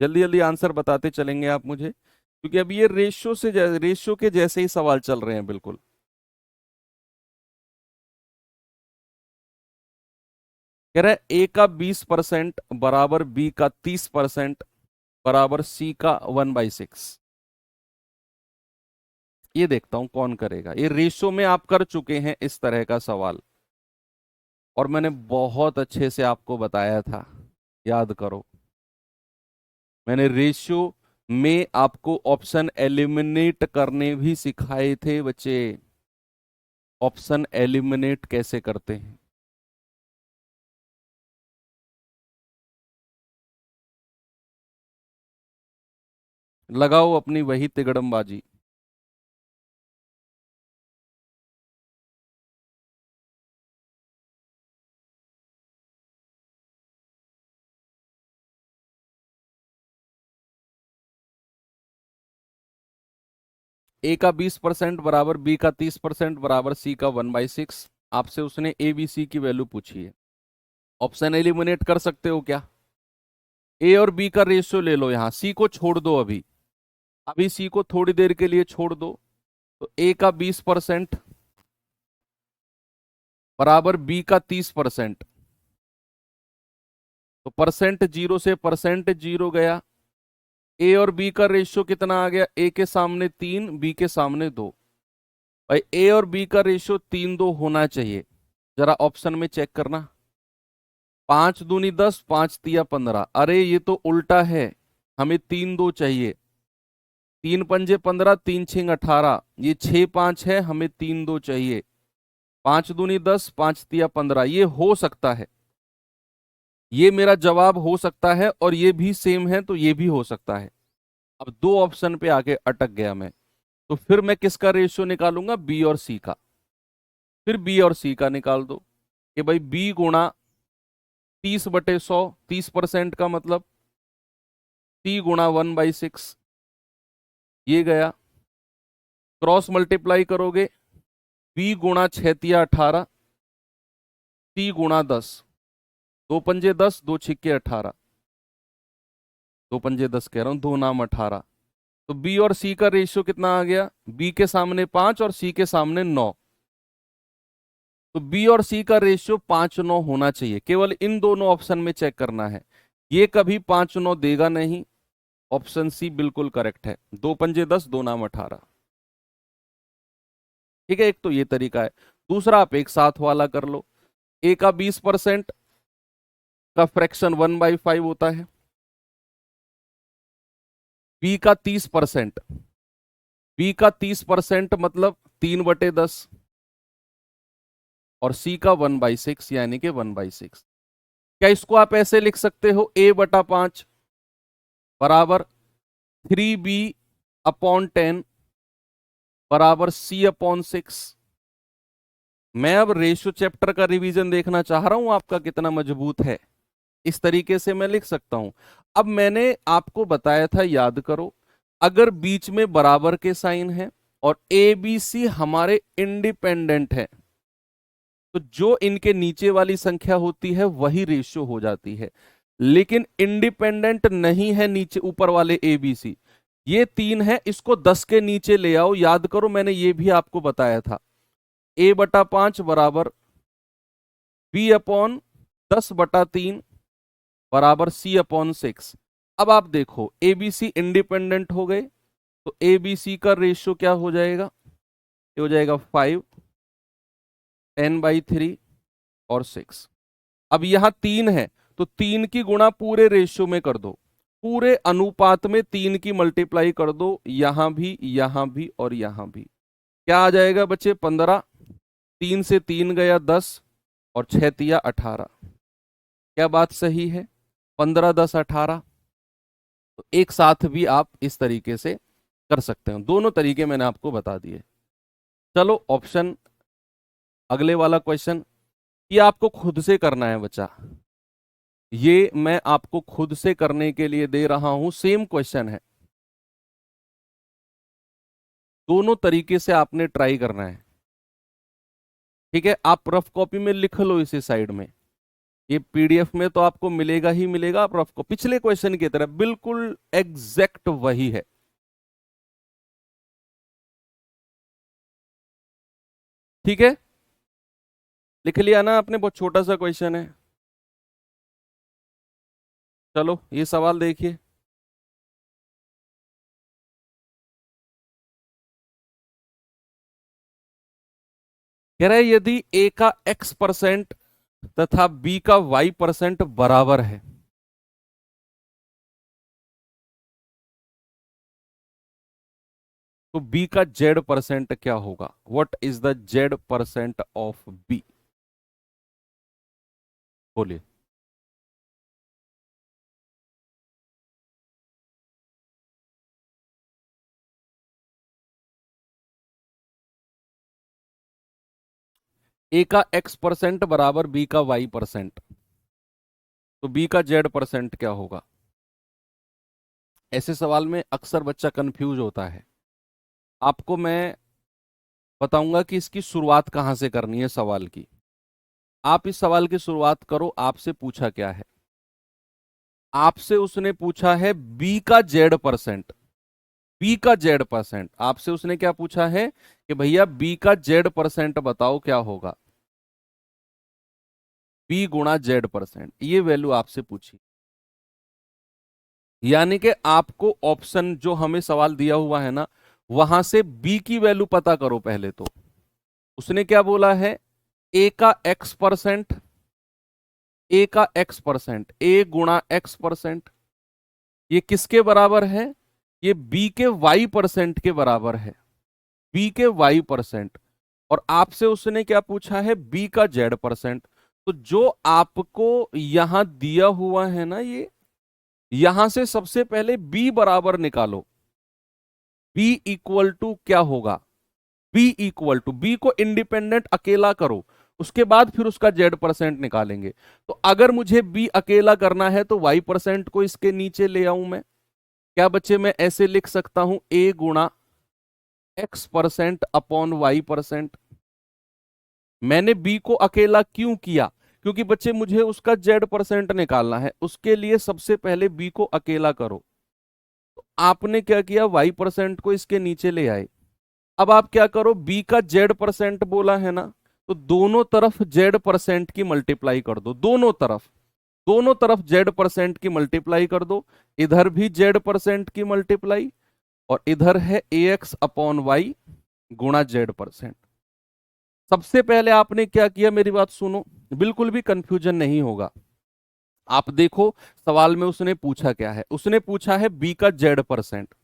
जल्दी जल्दी आंसर बताते चलेंगे आप मुझे, क्योंकि अब ये रेशियो के जैसे ही सवाल चल रहे हैं बिल्कुल। कह रहा है ए का 20% बराबर बी का 30% बराबर सी का 1/6। ये देखता हूं कौन करेगा। ये रेशियो में आप कर चुके हैं इस तरह का सवाल, और मैंने बहुत अच्छे से आपको बताया था, याद करो। मैंने रेशियो में आपको ऑप्शन एलिमिनेट करने भी सिखाए थे बच्चे। ऑप्शन एलिमिनेट कैसे करते हैं? लगाओ अपनी वही तिगड़मबाजी। ए का 20% बराबर बी का 30% बराबर सी का 1/6। आपसे उसने ए बी सी की वैल्यू पूछी है। ऑप्शन एलिमिनेट कर सकते हो क्या? ए और बी का रेशियो ले लो, यहां सी को छोड़ दो, अभी अभी सी को थोड़ी देर के लिए छोड़ दो। तो ए का 20% बराबर बी का 30%। तो परसेंट जीरो से परसेंट जीरो गया। ए और बी का रेशियो कितना आ गया? ए के सामने 3, बी के सामने 2। भाई ए और बी का रेशियो 3-2 होना चाहिए। जरा ऑप्शन में चेक करना। 5 दूनी 10, 5 तिया 15। अरे ये तो उल्टा है, हमें 3-2 चाहिए। 3 पंजे 15, 3 6 18। ये 6-5 है, हमें 3-2 चाहिए। 5 दूनी 10, 5 तिया 15। ये हो सकता है, ये मेरा जवाब हो सकता है, और ये भी सेम है तो ये भी हो सकता है। अब दो ऑप्शन पे आके अटक गया मैं। तो फिर मैं किसका रेशियो निकालूंगा? बी और सी का। फिर बी और सी का निकाल दो कि भाई बी गुणा 30/100, 30% का मतलब सी गुणा 1/6। ये गया, क्रॉस मल्टीप्लाई करोगे, बी गुणा 6 तिया 18, सी गुणा 10। 2 पंजे 10, 2 छिक्के 18। 2 पंजे 10 कह रहा हूं, 2 नाम 18। तो बी और सी का रेशियो कितना आ गया? बी के सामने 5 और सी के सामने 9। तो बी और सी का रेशियो 5-9 होना चाहिए। केवल इन दोनों ऑप्शन में चेक करना है, ये कभी 5-9 देगा नहीं। ऑप्शन सी बिल्कुल करेक्ट है। 2 पंजे 10, 2 नाम 18। ठीक है, एक तो ये तरीका है। दूसरा आप एक साथ वाला कर लो। ए का 20% का फ्रैक्शन 1/5 होता है। बी का 30%, बी का 30% मतलब 3/10। और सी का 1/6 यानी कि 1/6। क्या इसको आप ऐसे लिख सकते हो? A/5 बराबर 3B/10 बराबर C/6। मैं अब रेशियो चैप्टर का रिवीजन देखना चाह रहा हूं, आपका कितना मजबूत है। इस तरीके से मैं लिख सकता हूं। अब मैंने आपको बताया था, याद करो, अगर बीच में बराबर के साइन है और ए बी सी हमारे इंडिपेंडेंट है, तो जो इनके नीचे वाली संख्या होती है वही रेशियो हो जाती है। लेकिन इंडिपेंडेंट नहीं है नीचे ऊपर वाले ए बी सी, ये 3 है, इसको 10 के नीचे ले आओ। याद करो, मैंने ये भी आपको बताया था। A/5 बराबर B/10/3 बराबर C/6। अब आप देखो, ए बी सी इंडिपेंडेंट हो गए, तो ए बी सी का रेशियो क्या हो जाएगा? ये हो जाएगा 5, 10/3 और 6। अब यहां 3 है, तो 3 की गुणा पूरे रेशियो में कर दो, पूरे अनुपात में 3 की मल्टीप्लाई कर दो, यहां भी और यहां भी। क्या आ जाएगा बच्चे? 15। 3 से 3 गया 10, और 6 तिया 18। क्या बात सही है? 15 10 18। तो एक साथ भी आप इस तरीके से कर सकते हो। दोनों तरीके मैंने आपको बता दिए। चलो ऑप्शन, अगले वाला क्वेश्चन, ये आपको खुद से करना है बच्चा। ये मैं आपको खुद से करने के लिए दे रहा हूं। सेम क्वेश्चन है, दोनों तरीके से आपने ट्राई करना है। ठीक है, आप रफ कॉपी में लिख लो इसे साइड में। ये पीडीएफ में तो आपको मिलेगा ही मिलेगा। आप रफ को पिछले क्वेश्चन की तरह बिल्कुल एग्जैक्ट वही है। ठीक है, लिख लिया ना आपने? बहुत छोटा सा क्वेश्चन है। चलो ये सवाल देखिए। कह रहा है यदि ए का x% तथा बी का y% बराबर है, तो बी का z% क्या होगा? What is the z% of B? बोलिए। ए का x% बराबर बी का y%, तो बी का z% क्या होगा? ऐसे सवाल में अक्सर बच्चा कंफ्यूज होता है। आपको मैं बताऊंगा कि इसकी शुरुआत कहां से करनी है सवाल की। आप इस सवाल की शुरुआत करो, आपसे पूछा क्या है? आपसे उसने पूछा है बी का z%। बी का z%, आपसे उसने क्या पूछा है कि भैया बी का z% बताओ क्या होगा? बी गुणा z%, ये वैल्यू आपसे पूछी। यानी कि आपको ऑप्शन जो हमें सवाल दिया हुआ है ना, वहां से बी की वैल्यू पता करो पहले तो। उसने क्या बोला है? ए का x%, ए का x%, ए गुणा x%, ये किसके बराबर है? ये बी के y% के बराबर है, बी के y%। और आपसे उसने क्या पूछा है? बी का z%। तो जो आपको यहां दिया हुआ है ना, ये यहां से सबसे पहले बी बराबर निकालो। बी इक्वल टू क्या होगा? बी इक्वल टू, बी को इंडिपेंडेंट अकेला करो, उसके बाद फिर उसका z% निकालेंगे। तो अगर मुझे बी अकेला करना है तो y% को इसके नीचे ले आऊं मैं। क्या बच्चे मैं ऐसे लिख सकता हूं? ए गुणा x% अपॉन y%। मैंने बी को अकेला क्यों किया? क्योंकि बच्चे मुझे उसका z% निकालना है, उसके लिए सबसे पहले बी को अकेला करो। तो आपने क्या किया? y% को इसके नीचे ले आए। अब आप क्या करो? बी का z% बोला है ना, तो दोनों तरफ z% की मल्टीप्लाई कर दो, दोनों तरफ, दोनों तरफ z% की मल्टीप्लाई कर दो। इधर भी z% की मल्टीप्लाई, और इधर है ax अपॉन वाई गुणा z%। सबसे पहले आपने क्या किया? मेरी बात सुनो, बिल्कुल भी कंफ्यूजन नहीं होगा। आप देखो सवाल में उसने पूछा क्या है? उसने पूछा है बी का z%।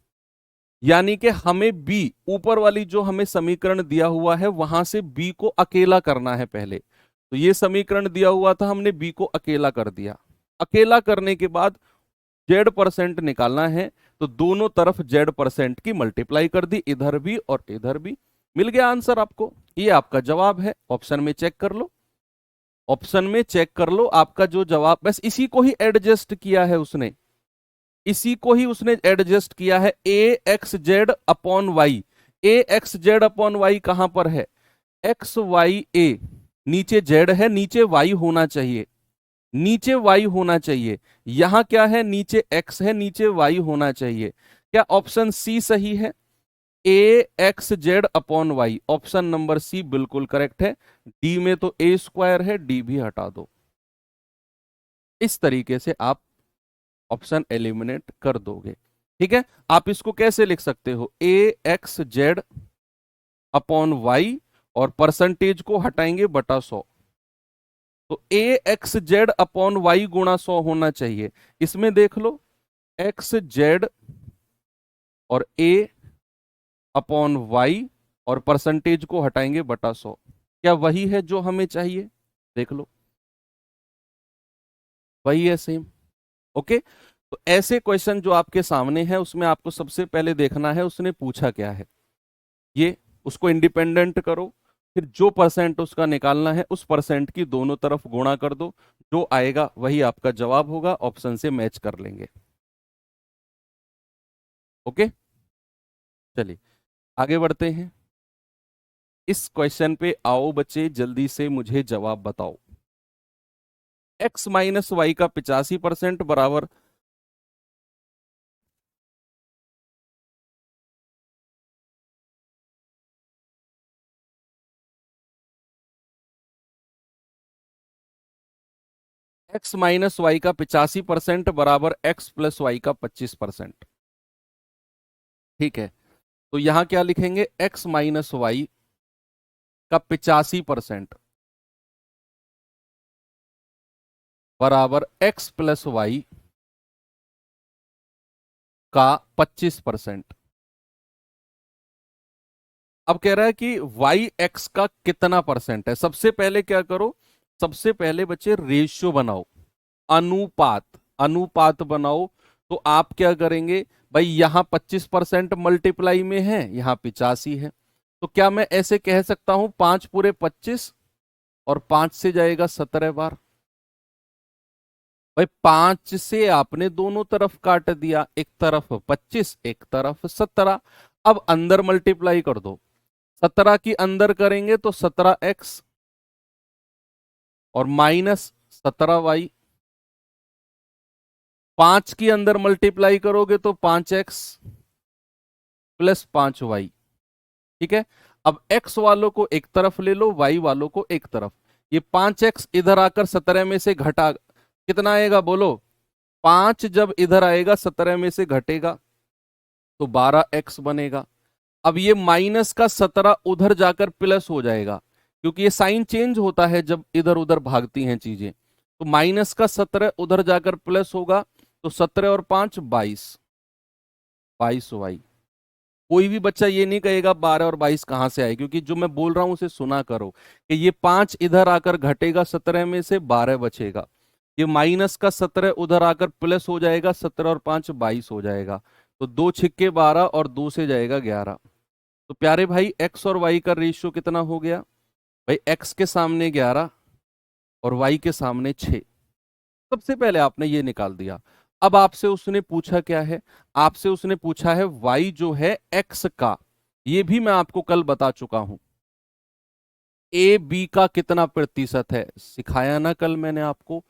यानी कि हमें बी, ऊपर वाली जो हमें समीकरण दिया हुआ है वहां से बी को अकेला करना है पहले। तो ये समीकरण दिया हुआ था, हमने बी को अकेला कर दिया। अकेला करने के बाद z% निकालना है, तो दोनों तरफ z% की मल्टीप्लाई कर दी, इधर भी और इधर भी। मिल गया आंसर आपको, ये आपका जवाब है। ऑप्शन में चेक कर लो, ऑप्शन में चेक कर लो आपका जो जवाब, बस इसी को ही एडजस्ट किया है उसने, इसी को ही उसने एडजस्ट किया है। A X Z upon Y, A X Z upon Y कहां पर है? एक्स वाई ए, नीचे जेड है, नीचे वाई होना चाहिए, नीचे वाई होना चाहिए। यहां क्या है? नीचे एक्स है, नीचे वाई होना चाहिए। क्या ऑप्शन सी सही है? A X Z upon Y, option number C बिल्कुल करेक्ट है। डी में तो ए स्क्वायर है, डी भी हटा दो। इस तरीके से आप ऑप्शन एलिमिनेट कर दोगे। ठीक है, आप इसको कैसे लिख सकते हो? ए एक्स जेड अपॉन वाई, और परसेंटेज को हटाएंगे बटा 100। तो ए एक्स जेड अपॉन वाई गुणा 100 होना चाहिए। इसमें देख लो, एक्स जेड और ए अपॉन वाई, और परसेंटेज को हटाएंगे बटा 100। क्या वही है जो हमें चाहिए? देख लो, वही है सेम। ओके, तो ऐसे क्वेश्चन जो आपके सामने है उसमें आपको सबसे पहले देखना है उसने पूछा क्या है। ये उसको इंडिपेंडेंट करो, फिर जो परसेंट उसका निकालना है उस परसेंट की दोनों तरफ गुणा कर दो, जो आएगा वही आपका जवाब होगा, ऑप्शन से मैच कर लेंगे। ओके, चलिए आगे बढ़ते हैं। इस क्वेश्चन पे आओ बच्चे, जल्दी से मुझे जवाब बताओ। x माइनस वाई का 85% बराबर x माइनस वाई का 85% बराबर x प्लस वाई का 25%। ठीक है, तो यहां क्या लिखेंगे? x माइनस वाई का 85% बराबर x प्लस वाई का 25%। अब कह रहा है कि वाई एक्स का कितना परसेंट है। सबसे पहले क्या करो? सबसे पहले बच्चे रेशियो बनाओ, अनुपात, अनुपात बनाओ। तो आप क्या करेंगे भाई? यहां 25% मल्टीप्लाई में है, यहां 85 है, तो क्या मैं ऐसे कह सकता हूं 5 पूरे 25 और 5 से जाएगा 17 बार। भाई 5 से आपने दोनों तरफ काट दिया, एक तरफ 25 एक तरफ 17। अब अंदर मल्टीप्लाई कर दो, 17 की अंदर करेंगे तो 17x और माइनस 17y। 5 की अंदर मल्टीप्लाई करोगे तो 5x प्लस 5y। ठीक है। अब x वालों को एक तरफ ले लो, y वालों को एक तरफ। ये 5x इधर आकर 17 में से घटा कितना आएगा बोलो? 5 जब इधर आएगा 17 में से घटेगा तो 12x बनेगा। अब ये माइनस का 17 उधर जाकर प्लस हो जाएगा, क्योंकि ये साइन चेंज होता है जब इधर उधर भागती हैं चीजें। तो माइनस का 17 उधर जाकर प्लस होगा, तो 17 और 5 22, 22y। कोई भी बच्चा ये नहीं कहेगा 12 और 22 कहां से आए, क्योंकि जो मैं बोल रहा हूं उसे सुना करो कि ये 5 इधर आकर घटेगा 17 में से 12 बचेगा, ये माइनस का 17 उधर आकर प्लस हो जाएगा, 17 और 5 22 हो जाएगा। तो 2 छिक्के 12 और 2 से जाएगा 11। तो प्यारे भाई x और y का रेशियो कितना हो गया? भाई x के सामने 11 और y के सामने 6। सबसे पहले आपने ये निकाल दिया। अब आपसे उसने पूछा क्या है? आपसे उसने पूछा है y जो है x का, ये भी मैं आपको कल बता चुका हूं। ए बी का कितना प्रतिशत है, सिखाया ना कल मैंने आपको।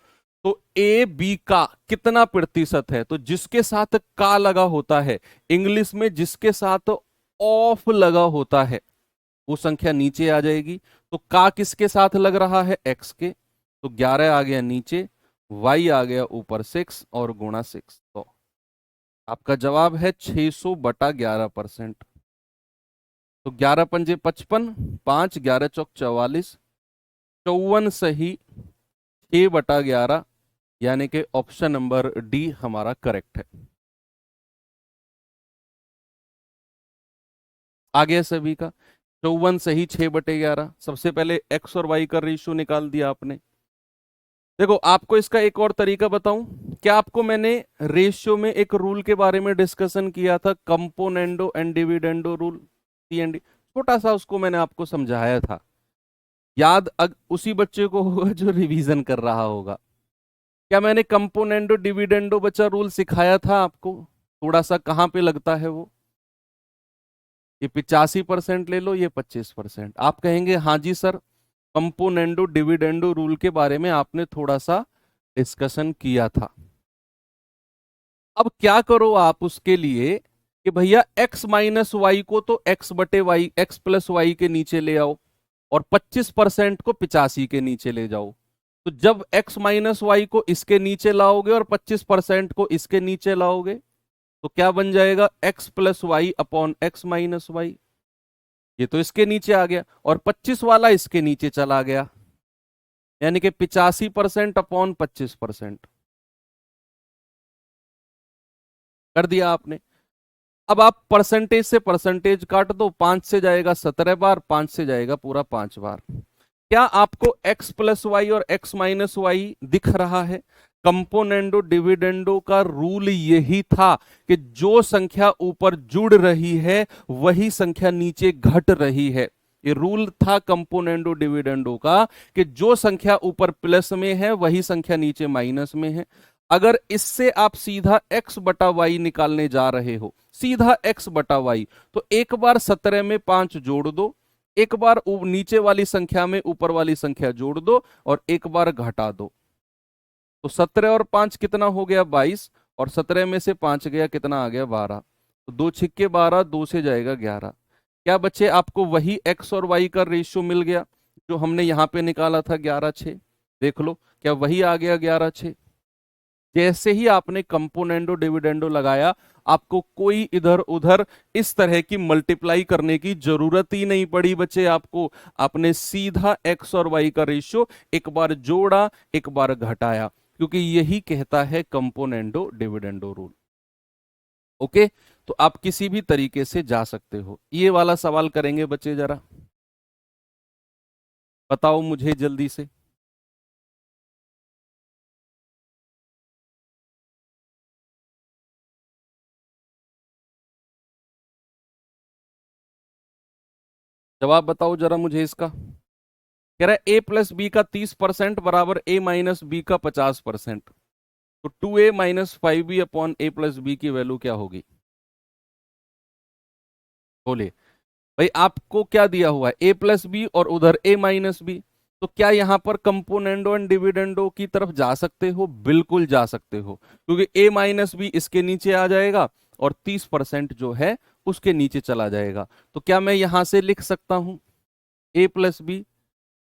तो ए बी का कितना प्रतिशत है, तो जिसके साथ का लगा होता है, इंग्लिश में जिसके साथ ऑफ लगा होता है, वो संख्या नीचे आ जाएगी। तो का किसके साथ लग रहा है? x के। तो 11 आ गया नीचे, y आ गया ऊपर 6 और गुणा 6। तो आपका जवाब है 600/11%। तो 11 पंजे 55, 5 11 चौक 44, 54 सही, 6/11, यानी कि ऑप्शन नंबर डी हमारा करेक्ट है। आ गया सभी का? 54 सही, 6/11। सबसे पहले x और y का रेशियो निकाल दिया आपने। देखो आपको इसका एक और तरीका बताऊं क्या? आपको मैंने रेशियो में एक रूल के बारे में डिस्कशन किया था, componendo and dividendo rule, CND। छोटा सा उसको मैंने आपको समझाया था, याद उसी बच्चे को होगा जो रिवीजन कर रहा होगा। क्या मैंने कंपोनेंडो डिविडेंडो बच्चा रूल सिखाया था आपको? थोड़ा सा कहां पे लगता है वो? ये 85% ले लो, ये 25%। आप कहेंगे हाँ जी सर, कंपोनेंडो डिविडेंडो रूल के बारे में आपने थोड़ा सा डिस्कशन किया था। अब क्या करो आप उसके लिए कि भैया x माइनस वाई को तो x/y, x+y के नीचे ले आओ, और 25% को 85 के नीचे ले जाओ। तो जब x माइनस वाई को इसके नीचे लाओगे और 25% को इसके नीचे लाओगे, तो क्या बन जाएगा? x+y/x-y। ये तो इसके नीचे आ गया, और 25 वाला इसके नीचे चला गया, यानी कि 85%/25%। कर दिया आपने। अब आप परसेंटेज से परसेंटेज काट दो, 5 से जाएगा 17 बार, 5 से जाएगा पूरा 5 बार। क्या आपको x+y और x-y दिख रहा है? कंपोनेंडो डिविडेंडो का रूल यही था कि जो संख्या ऊपर जुड़ रही है वही संख्या नीचे घट रही है। ये रूल था कंपोनेंडो डिविडेंडो का कि जो संख्या ऊपर प्लस में है वही संख्या नीचे माइनस में है। अगर इससे आप सीधा x/y निकालने जा रहे हो, सीधा x/y, तो एक बार 17 में 5 जोड़ दो, एक बार नीचे वाली संख्या में ऊपर वाली संख्या जोड़ दो, और एक बार घटा दो। तो 17 और 5 कितना हो गया? 22, और 17 में से 5 गया, कितना आ गया? 12। तो 2 छिक्के 12, 2 से जाएगा 11। क्या बच्चे आपको वही x और y का रेशियो मिल गया जो हमने यहां पे निकाला था, 11/6? देख लो, क्या वही आ गया 11/6? जैसे ही आपने कंपोनेंडो डिविडेंडो लगाया, आपको कोई इधर उधर इस तरह की मल्टीप्लाई करने की जरूरत ही नहीं पड़ी बच्चे आपको। आपने सीधा x और y का रेशियो एक बार जोड़ा, एक बार घटाया, क्योंकि यही कहता है कंपोनेंडो डिविडेंडो रूल। ओके, तो आप किसी भी तरीके से जा सकते हो। ये वाला सवाल करेंगे बच्चे, जरा बताओ मुझे जल्दी से। जवाब बताओ जरा मुझे इसका। कह रहा है ए प्लस बी का 30% बराबर ए माइनस बी का 50%। तो 2a माइनस 5b अपॉन ए प्लस बी की वैल्यू क्या होगी? बोलिए भाई, आपको क्या दिया हुआ है? ए प्लस बी और उधर ए माइनस बी। तो क्या यहां पर कंपोनेंडो एंड डिविडेंडो की तरफ जा सकते हो? बिल्कुल जा सकते हो, क्योंकि ए माइनस बी इसके नीचे आ जाएगा और 30% जो है उसके नीचे चला जाएगा। तो क्या मैं यहां से लिख सकता हूं ए प्लस बी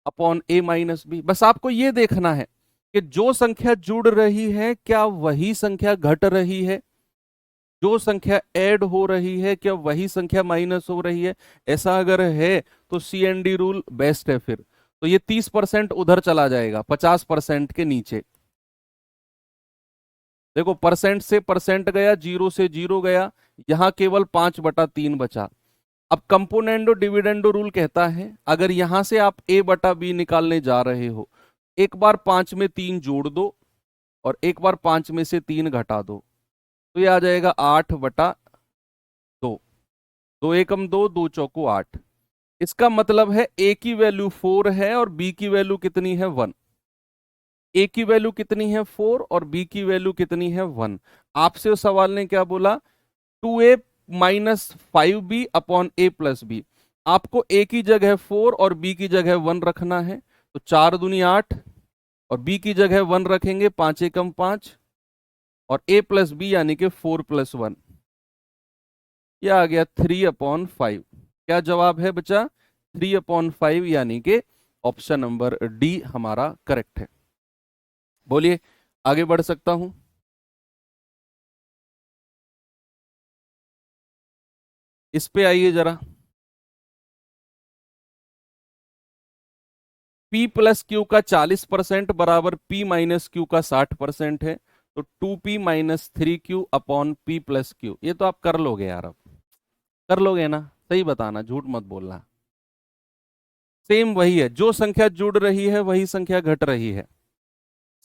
अपॉन ए माइनस बी? बस आपको यह देखना है कि जो संख्या जुड़ रही है क्या वही संख्या घट रही है, जो संख्या ऐड हो रही है क्या वही संख्या माइनस हो रही है। ऐसा अगर है तो C N D rule best है। फिर तो ये 30% उधर चला जाएगा 50% के नीचे। देखो, परसेंट से परसेंट गया, जीरो से जीरो गया, यहां केवल 5/3 बचा। अब कंपोनेंडो डिविडेंडो रूल कहता है अगर यहां से आप ए बटा बी निकालने जा रहे हो, एक बार 5 में 3 जोड़ दो और एक बार 5 में से 3 घटा दो, तो ये आ जाएगा 8/2। दो एकम दो, दो चौको 8। इसका मतलब है ए की वैल्यू 4 है और बी की वैल्यू कितनी है? 1। ए की वैल्यू कितनी है? 4 और बी की वैल्यू कितनी है? 1। आपसे उस सवाल ने क्या बोला? 2a माइनस 5b अपॉन ए प्लस बी। आपको ए की जगह 4 और बी की जगह 1 रखना है, तो 4 दूनी 8 और बी की जगह 1 रखेंगे, 5 एकम 5 और ए प्लस बी यानी कि 4 प्लस 1, यह आ गया 3/5। क्या जवाब है बच्चा? 3/5, यानी कि ऑप्शन नंबर डी हमारा करेक्ट है। बोलिए, आगे बढ़ सकता हूं? इस पे आइए जरा। P प्लस क्यू का 40% बराबर P माइनस क्यू का 60% है, तो 2P minus 3Q upon P plus Q. ये तो आप कर लोगे यार, अब कर लोगे ना? सही बताना, झूठ मत बोलना। सेम वही है, जो संख्या जुड़ रही है वही संख्या घट रही है।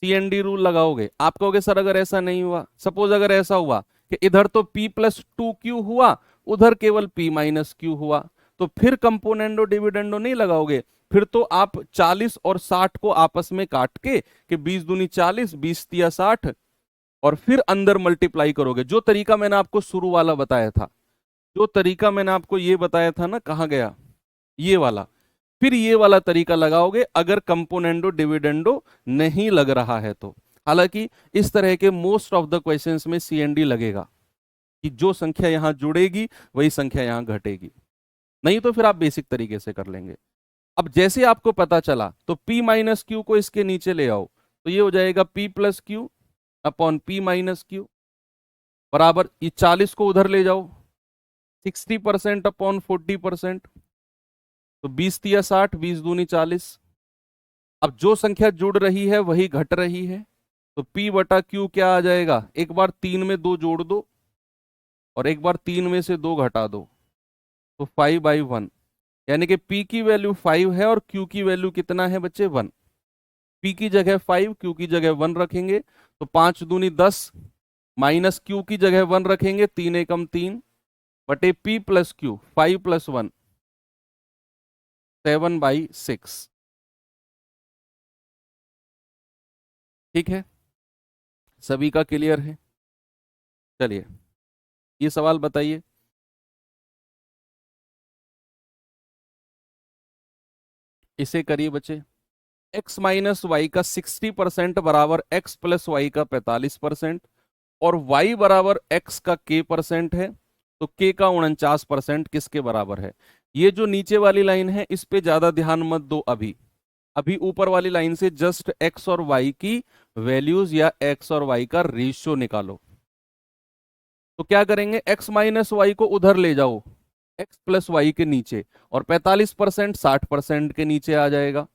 CND रूल लगाओगे। आप कहोगे सर अगर ऐसा नहीं हुआ, सपोज अगर ऐसा हुआ कि इधर तो P प्लस 2Q हुआ, उधर केवल P माइनस क्यू हुआ, तो फिर कंपोनेंडो डिविडेंडो नहीं लगाओगे। फिर तो आप 40 और 60 को आपस में काट के कि 20 दूनी 40, 20 तिया 60, और फिर अंदर मल्टीप्लाई करोगे। जो तरीका मैंने आपको शुरू वाला बताया था, जो तरीका मैंने आपको ये बताया था ना, कहाँ गया ये वाला, फिर ये वाला तरीका लगाओगे अगर कंपोनेंडो डिविडेंडो नहीं लग रहा है तो। हालांकि इस तरह के मोस्ट ऑफ द क्वेश्चंस में CND लगेगा कि जो संख्या यहां जुड़ेगी वही संख्या यहां घटेगी, नहीं तो फिर आप बेसिक तरीके से कर लेंगे। अब जैसे आपको पता चला तो P माइनस क्यू को इसके नीचे ले आओ, तो ये हो जाएगा P plus Q upon P minus Q बराबर, ये 40 को उधर ले जाओ, 60% अपॉन 40%, तो 20 तिया 60, 20 दूनी 40। अब जो संख्या जुड़ रही है वही घट रही है, तो P बटा क्यू क्या आ जाएगा? एक बार 3 में 2 जोड़ दो और एक बार 3 में से 2 घटा दो, तो 5/1। यानी कि P की वैल्यू 5 है और Q की वैल्यू कितना है बच्चे? 1। P की जगह 5, Q की जगह 1 रखेंगे, तो 5 दूनी 10 माइनस Q की जगह 1 रखेंगे, 3 एकम 3 बटे P प्लस क्यू, 5 प्लस 1, 7/6। ठीक है, सभी का क्लियर है? चलिए ये सवाल बताइए। इसे करिए बच्चे। x माइनस वाई का 60% बराबर x प्लस वाई का 45%, और y बराबर x का k% है, तो k का 49% किसके बराबर है? ये जो नीचे वाली लाइन है इस पे ज्यादा ध्यान मत दो, अभी अभी ऊपर वाली लाइन से जस्ट x और y की वैल्यूज या x और y का रेशियो निकालो। तो क्या करेंगे? x माइनस वाई को उधर ले जाओ x प्लस वाई के नीचे, और 45% 60% के नीचे आ जाएगा,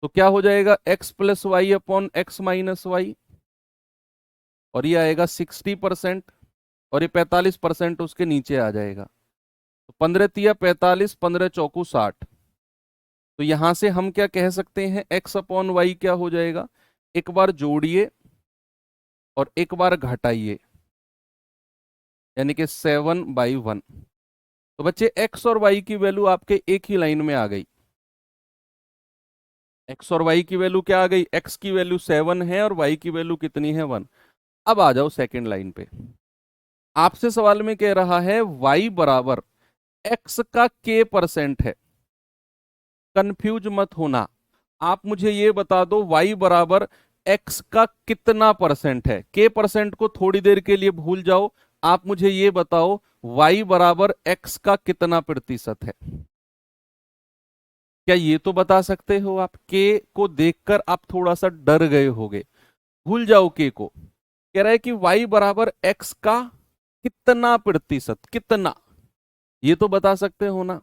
तो क्या हो जाएगा? x plus y upon x minus y, और ये आएगा 60%, और ये 45% उसके नीचे आ जाएगा, तो 15 तिया 45, 15 चौकू 60। तो यहां से हम क्या कह सकते हैं? x अपॉन वाई क्या हो जाएगा? एक बार जोड़िए और एक बार घटाइए, यानी कि 7/1। तो बच्चे x और y की वैल्यू आपके एक ही लाइन में आ गई। एक्स और वाई की वैल्यू क्या आ गई, एक्स की वैल्यू 7 है और वाई की वैल्यू कितनी है 1। अब आ जाओ सेकेंड लाइन पे, आपसे सवाल में कह रहा है वाई बराबर एक्स का के परसेंट है। कंफ्यूज मत होना, आप मुझे ये बता दो वाई बराबर एक्स का कितना परसेंट है। के परसेंट को थोड़ी देर के लिए भूल जाओ, आप मुझे ये बताओ वाई बराबर एक्स का कितना प्रतिशत है। क्या ये तो बता सकते हो आप। के को देखकर आप थोड़ा सा डर गए होगे, भूल जाओ के को। कह रहा है कि वाई बराबर एक्स का कितना प्रतिशत, कितना, ये तो बता सकते हो ना।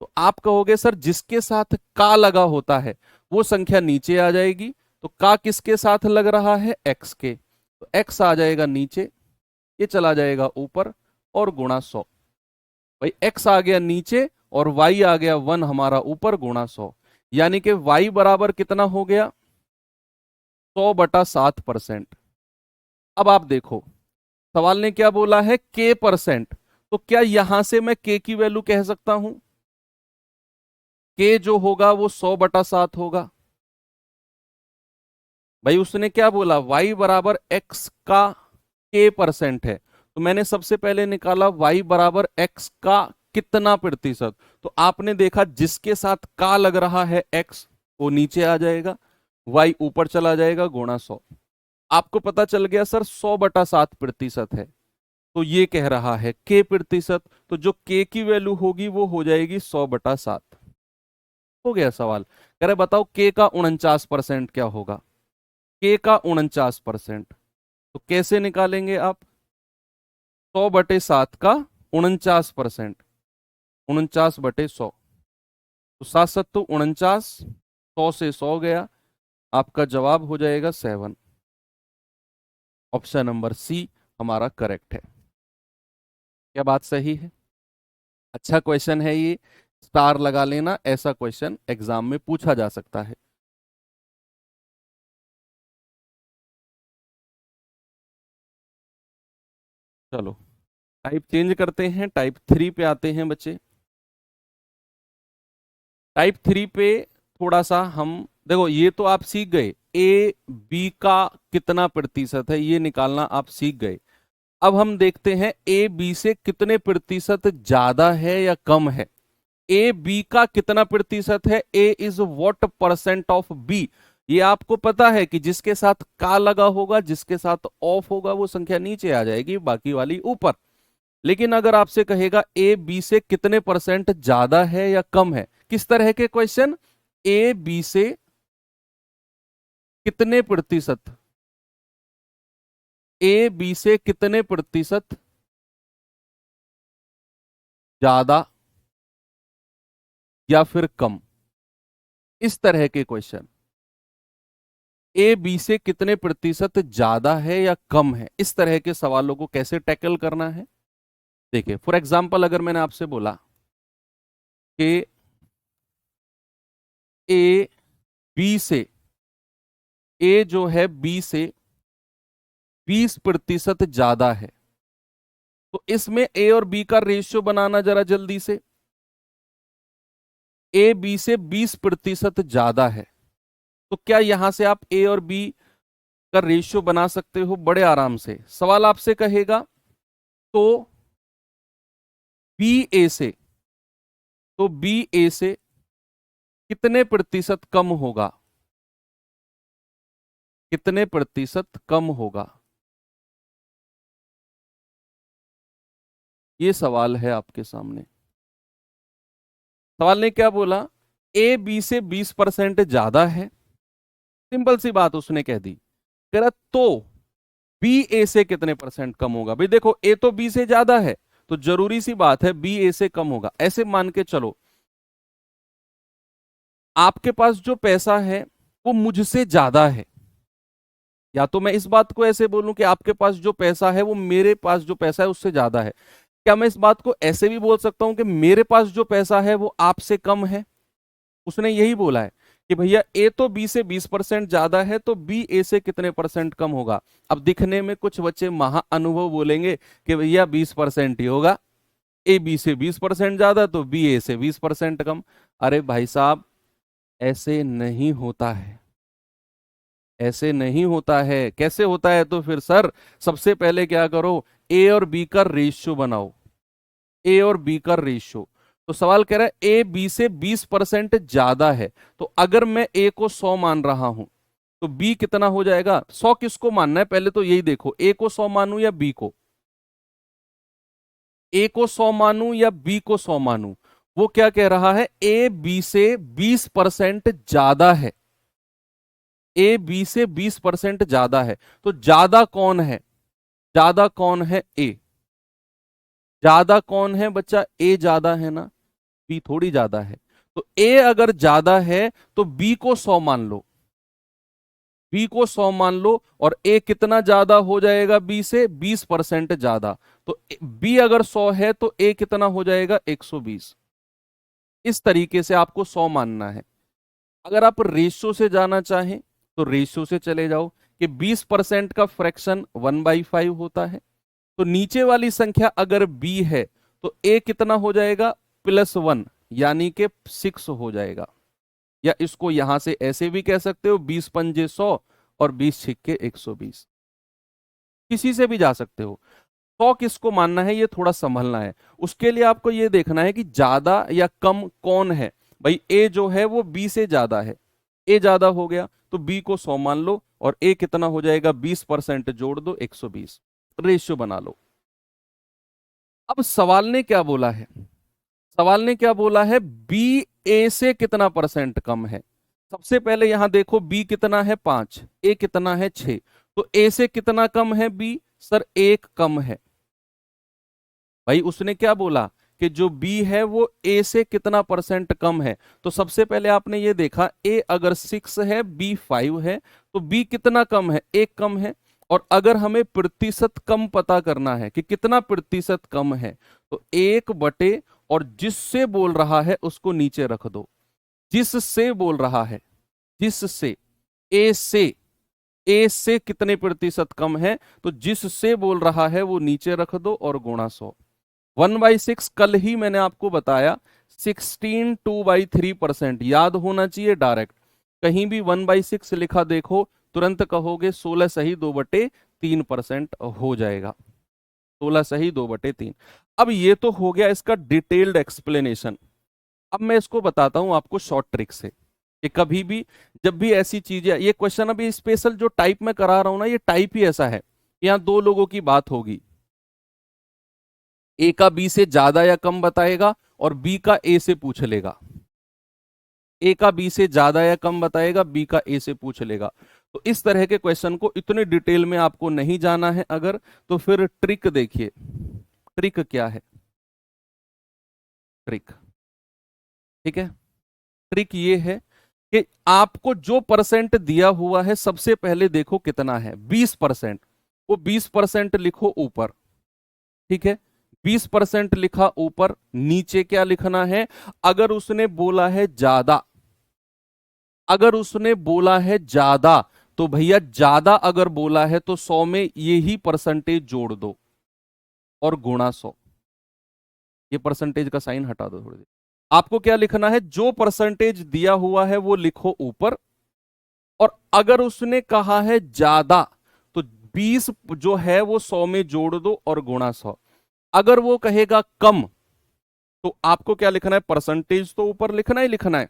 तो आप कहोगे सर जिसके साथ का लगा होता है वो संख्या नीचे आ जाएगी, तो का किसके साथ लग रहा है, एक्स के, तो एक्स आ जाएगा नीचे, ये चला जाएगा ऊपर और गुणा 100। भाई एक्स आ गया नीचे और वाई आ गया 1 हमारा ऊपर गुणा 100, यानी कि वाई बराबर कितना हो गया 100/7%। अब आप देखो सवाल ने क्या बोला है, के परसेंट, तो क्या यहां से मैं के की वैल्यू कह सकता हूं, के जो होगा वो 100/7 होगा। भाई उसने क्या बोला, y बराबर x का k परसेंट है, तो मैंने सबसे पहले निकाला y बराबर x का कितना प्रतिशत। तो आपने देखा जिसके साथ का लग रहा है x वो नीचे आ जाएगा, y ऊपर चला जाएगा गुणा 100। आपको पता चल गया सर 100/7% है, तो ये कह रहा है k प्रतिशत, तो जो k की वैल्यू होगी वो हो जाएगी 100/7। हो गया सवाल। कह रहे बताओ k का 49% क्या होगा, के का 49%, तो कैसे निकालेंगे आप, 100/7 का 49%, 49/100, तो 7×7=49, 100 से 100 गया, आपका जवाब हो जाएगा 7। ऑप्शन नंबर सी हमारा करेक्ट है। क्या बात सही है, अच्छा क्वेश्चन है ये, स्टार लगा लेना, ऐसा क्वेश्चन एग्जाम में पूछा जा सकता है। चलो टाइप चेंज करते हैं, टाइप 3 पे आते हैं बच्चे। टाइप 3 पे थोड़ा सा हम देखो, ये तो आप सीख गए ए बी का कितना प्रतिशत है ये निकालना आप सीख गए। अब हम देखते हैं ए बी से कितने प्रतिशत ज्यादा है या कम है। ए बी का कितना प्रतिशत है, A is what percent of B. ये आपको पता है कि जिसके साथ का लगा होगा, जिसके साथ ऑफ होगा वो संख्या नीचे आ जाएगी, बाकी वाली ऊपर। लेकिन अगर आपसे कहेगा ए बी से कितने परसेंट ज्यादा है या कम है, किस तरह के क्वेश्चन, ए बी से कितने प्रतिशत, ए बी से कितने प्रतिशत ज्यादा या फिर कम, इस तरह के क्वेश्चन, ए बी से कितने प्रतिशत ज्यादा है या कम है, इस तरह के सवालों को कैसे टैकल करना है। देखिए फॉर एग्जांपल अगर मैंने आपसे बोला कि ए बी से, ए जो है बी से 20% ज्यादा है, तो इसमें ए और बी का रेशियो बनाना जरा जल्दी से। ए बी से 20% ज्यादा है, तो क्या यहां से आप ए और बी का रेशियो बना सकते हो बड़े आराम से। सवाल आपसे कहेगा तो बी ए से, तो बी ए से कितने प्रतिशत कम होगा, कितने प्रतिशत कम होगा, ये सवाल है आपके सामने। सवाल ने क्या बोला, ए बी से 20% ज्यादा है, सिंपल सी बात उसने कह दी। कह रहा तो बी ए से कितने परसेंट कम होगा। भाई देखो ए तो बी से ज्यादा है, तो जरूरी सी बात है बी ए से कम होगा। ऐसे मान के चलो आपके पास जो पैसा है वो मुझसे ज्यादा है, या तो मैं इस बात को ऐसे बोलूं कि आपके पास जो पैसा है वो मेरे पास जो पैसा है उससे ज्यादा है। क्या मैं इस बात को ऐसे भी बोल सकता हूं कि मेरे पास जो पैसा है वो आपसे कम है। उसने यही बोला है कि भैया ए तो बी से 20% ज्यादा है, तो बी ए से कितने परसेंट कम होगा। अब दिखने में कुछ बच्चे महा अनुभव बोलेंगे कि भैया 20% ही होगा, ए बी से 20% ज्यादा तो बी ए से 20% कम। अरे भाई साहब ऐसे नहीं होता है, ऐसे नहीं होता है। कैसे होता है? तो फिर सर सबसे पहले क्या करो, ए और बी का रेशियो बनाओ, ए और बी का रेशियो। तो सवाल कह रहा है ए बी से 20% ज्यादा है, तो अगर मैं ए को 100 मान रहा हूं तो बी कितना हो जाएगा? 100 किसको मानना है पहले तो यही देखो, ए को 100 मानू या बी को? ए को 100 मानू या बी को 100 मानू? वो क्या कह रहा है, ए बी से 20% ज्यादा है, ए बी से 20% ज्यादा है। तो ज्यादा कौन है? ज्यादा कौन है? ए। ज्यादा कौन है बच्चा? ए ज्यादा है ना, बी थोड़ी ज्यादा है। तो ए अगर ज्यादा है तो बी को 100 मान लो, बी को 100 मान लो, और ए कितना ज्यादा हो जाएगा बी से? 20% ज्यादा। तो बी अगर 100 है तो ए कितना हो जाएगा? 120। इस तरीके से आपको 100 मानना है। अगर आप रेशियो से जाना चाहें तो रेशियो से चले जाओ कि 20% का फ्रैक्शन 1/5 होता है। तो नीचे वाली संख्या अगर बी है तो ए कितना हो जाएगा? +1, यानी कि 6 हो जाएगा। या इसको यहां से ऐसे भी कह सकते हो, 20 पंजे 100 और 20 छिक्के 120, किसी से भी जा सकते हो। 100 किसको मानना है ये थोड़ा संभलना है। उसके लिए आपको ये देखना है कि ज्यादा या कम कौन है। भाई ए जो है वो बी से ज्यादा है, ए ज्यादा हो गया तो बी को 100 मान लो, और ए कितना हो जाएगा? 20% जोड़ दो, 120, रेशियो बना लो। अब सवाल ने क्या बोला है? सवाल ने क्या बोला है? बी ए से कितना परसेंट कम है। सबसे पहले यहां देखो, बी कितना है? 5, ए कितना है? 6। तो ए से कितना कम है बी? सर 1 कम है। भाई उसने क्या बोला कि जो बी है वो ए से कितना परसेंट कम है। तो सबसे पहले आपने ये देखा, ए अगर 6 है, बी 5 है, तो बी कितना कम है? 1 कम है। और अगर हमें प्रतिशत कम पता करना है कि कितना प्रतिशत कम है, तो 1/, और जिससे बोल रहा है उसको नीचे रख दो। जिससे बोल रहा है, जिससे, ए से, ए से कितने प्रतिशत कम है, तो जिससे बोल रहा है वो नीचे रख दो और गुणा 100। 1/6 कल ही मैंने आपको बताया, 16 2/3%, याद होना चाहिए डायरेक्ट। कहीं भी 1/6 लिखा देखो, तुरंत कहोगे 16 सही 2/3% हो जाएगा। 16 सही 2/3। अब ये तो हो गया इसका डिटेल्ड एक्सप्लेनेशन। अब मैं इसको बताता हूं आपको शॉर्ट ट्रिक से कि कभी भी जब भी ऐसी चीजें, ये क्वेश्चन अभी स्पेशल जो टाइप में करा रहा हूं ना, ये टाइप ही ऐसा है। यहां दो लोगों की बात होगी, ए का बी से ज्यादा या कम बताएगा और बी का ए से पूछ लेगा। ए का बी से ज्यादा या कम बताएगा, बी का ए से पूछ लेगा। तो इस तरह के क्वेश्चन को इतने डिटेल में आपको नहीं जाना है अगर, तो फिर ट्रिक देखिए। ट्रिक क्या है? ट्रिक, ठीक है, ट्रिक ये है कि आपको जो परसेंट दिया हुआ है सबसे पहले देखो कितना है। 20%, वो 20% लिखो ऊपर, ठीक है। 20% लिखा ऊपर, नीचे क्या लिखना है? अगर उसने बोला है ज्यादा, अगर उसने बोला है ज्यादा, तो भैया ज्यादा अगर बोला है तो 100 में यही परसेंटेज जोड़ दो और गुणा 100। ये परसेंटेज का साइन हटा दो थोड़ी देर। आपको क्या लिखना है? जो परसेंटेज दिया हुआ है वो लिखो ऊपर, और अगर उसने कहा है ज्यादा तो 20 जो है वो 100 में जोड़ दो और गुणा 100। अगर वो कहेगा कम तो आपको क्या लिखना है? परसेंटेज तो ऊपर लिखना ही लिखना है।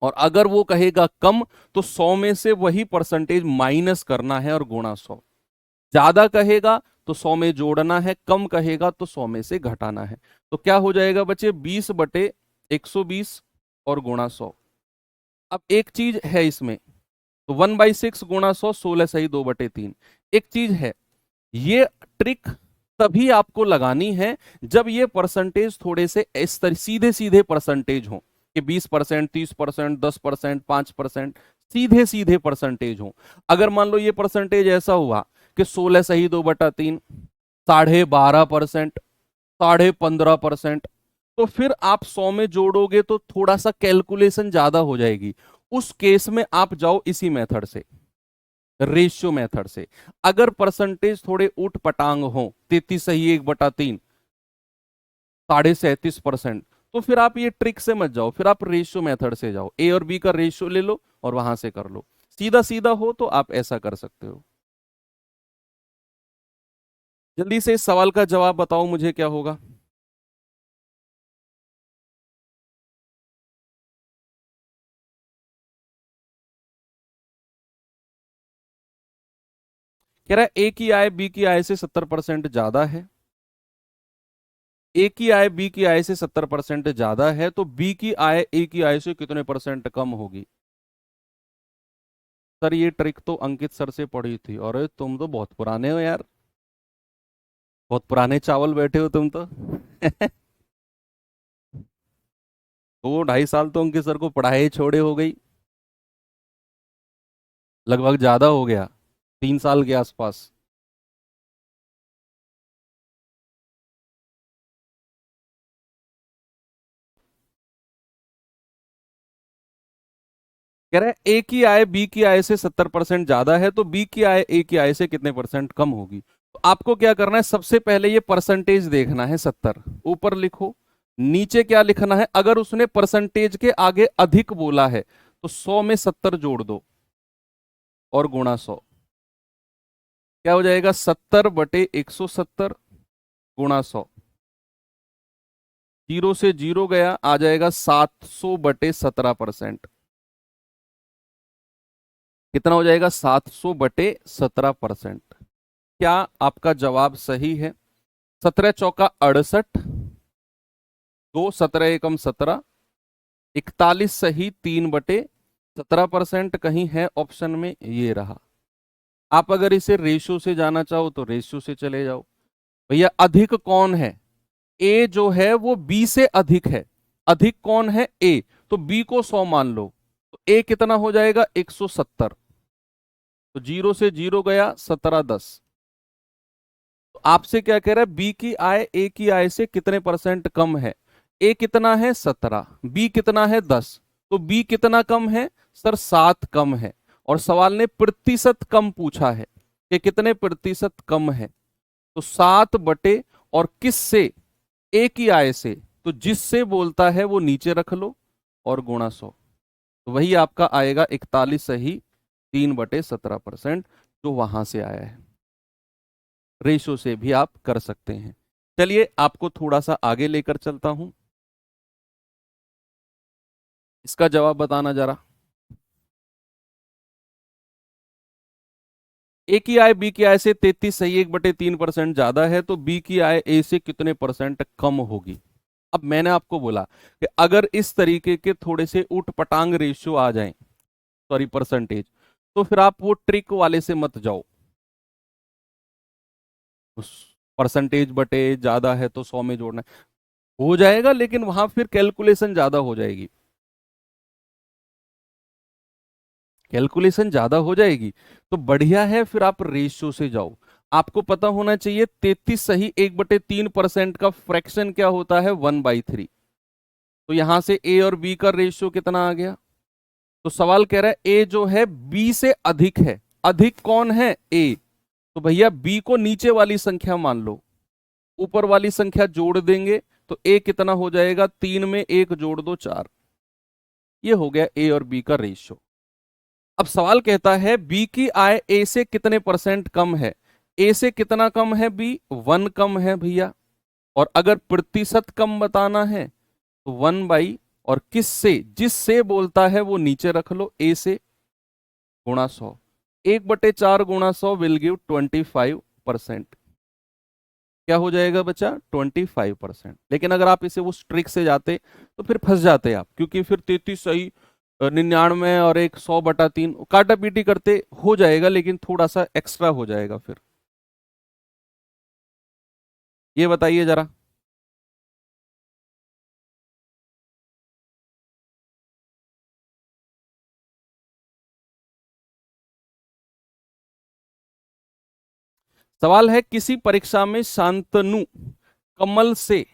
और अगर वो कहेगा कम तो 100 में से वही परसेंटेज माइनस करना है और गुणा 100। ज्यादा कहेगा तो 100 में जोड़ना है, कम कहेगा तो 100 में से घटाना है। तो क्या हो जाएगा बच्चे? 20/120 और गुणा 100। अब एक चीज है इसमें, तो 1/6 गुणा 100, 16 सही 2/3। एक चीज है, ये ट्रिक तभी आपको लगानी है जब ये परसेंटेज थोड़े से इस तरह सीधे सीधे परसेंटेज हो कि 20%, 30%, 10%, 5%, सीधे सीधे परसेंटेज हो। अगर मान लो ये परसेंटेज ऐसा हुआ कि 16 सही 2/3, 12.5%, 15.5%, तो फिर आप 100 में जोड़ोगे तो थोड़ा सा कैलकुलेशन ज्यादा हो जाएगी। उस केस में आप जाओ इसी मेथड से, रेशियो मेथड से। अगर परसेंटेज थोड़े ऊट पटांग हो, 33 सही 1/3, 37.5%, तो फिर आप ये ट्रिक से मत जाओ, फिर आप रेशियो मेथड से जाओ, ए और बी का रेशियो ले लो और वहां से कर लो। सीधा सीधा हो तो आप ऐसा कर सकते हो। जल्दी से इस सवाल का जवाब बताओ मुझे, क्या होगा। कह रहा है ए की आय बी की आय से 70% ज्यादा है। ए की आय बी की आय से 70% ज्यादा है, तो बी की आय ए की आय से कितने परसेंट कम होगी। सर ये ट्रिक तो अंकित सर से पढ़ी थी। अरे तुम तो बहुत पुराने हो यार, बहुत पुराने चावल बैठे हो तुम तो। 2 ढाई साल तो अंकित सर को पढ़ाई छोड़े हो गई, लगभग ज्यादा हो गया, 3 साल के आसपास। कह रहा है ए की आय बी की आय से 70% ज्यादा है, तो बी की आय ए की आय से कितने परसेंट कम होगी। तो आपको क्या करना है, सबसे पहले ये परसेंटेज देखना है, 70 ऊपर लिखो। नीचे क्या लिखना है, अगर उसने परसेंटेज के आगे अधिक बोला है तो 100 में 70 जोड़ दो और गुणा 100। क्या हो जाएगा, 70/170 गुणा 100। जीरो से जीरो गया, आ जाएगा 700/17%। कितना हो जाएगा, 700/17%। क्या आपका जवाब सही है। 17 × 4 = 68, 2 17 × 1 = 17, 41 सही, 3/17%। कहीं है ऑप्शन में, ये रहा। आप अगर इसे रेशियो से जाना चाहो तो रेशियो से चले जाओ। भैया अधिक कौन है, ए जो है वो बी से अधिक है। अधिक कौन है, ए, तो बी को 100 मान लो, तो ए कितना हो जाएगा, 170। तो जीरो से जीरो गया, 17×10। तो आपसे क्या कह रहा है, बी की आय ए की आय से कितने परसेंट कम है। ए कितना है, 17, बी कितना है, 10। तो बी कितना कम है, सर 7 कम है। और सवाल ने प्रतिशत कम पूछा है कि कितने प्रतिशत कम है। तो 7 और किस से, ए की आय से, तो जिससे बोलता है वो नीचे रख लो और गुणा 100। तो वही आपका आएगा 41 सही, 3/17%, जो वहां से आया है। रेशो से भी आप कर सकते हैं। चलिए आपको थोड़ा सा आगे लेकर चलता हूं, इसका जवाब बताना जरा। ए की आय बी की आय से 33 सही, 1/3% ज्यादा है, तो बी की आय ए से कितने परसेंट कम होगी। अब मैंने आपको बोला कि अगर इस तरीके के थोड़े से उठ पटांग रेशियो आ जाएं, सॉरी परसेंटेज, तो फिर आप वो ट्रिक वाले से मत जाओ। उस परसेंटेज बटे ज्यादा है तो 100 में जोड़ना है, हो जाएगा, लेकिन वहां फिर कैलकुलेशन ज्यादा हो जाएगी, कैलकुलेशन ज्यादा हो जाएगी। तो बढ़िया है फिर आप रेशियो से जाओ। आपको पता होना चाहिए 33 सही, 1/3% का फ्रैक्शन क्या होता है, 1/3। तो यहां से ए और बी का रेशियो कितना आ गया। तो सवाल कह रहा है ए जो है बी से अधिक है। अधिक कौन है, ए। तो भैया बी को नीचे वाली संख्या मान लो, ऊपर वाली संख्या जोड़ देंगे, तो ए कितना हो जाएगा, 3 में 1 जोड़ दो, 4। ये हो गया ए और बी का रेशियो। अब सवाल कहता है बी की आय ए से कितने परसेंट कम है। ए से कितना कम है, बी 1 कम है भैया। और अगर प्रतिशत कम बताना है तो 1/, और किस से, जिससे बोलता है वो नीचे रख लो, ए से, गुणा 100। 1/4 गुणा 100 विल गिव 25%। क्या हो जाएगा बच्चा, 25%। लेकिन अगर आप इसे उस ट्रिक से जाते तो फिर फंस जाते आप, क्योंकि फिर 33 सही, 99 और एक 100/3 काटा पीटी करते हो जाएगा, लेकिन थोड़ा सा एक्स्ट्रा हो जाएगा फिर। ये बताइए जरा। सवाल है किसी परीक्षा में शांतनु कमल से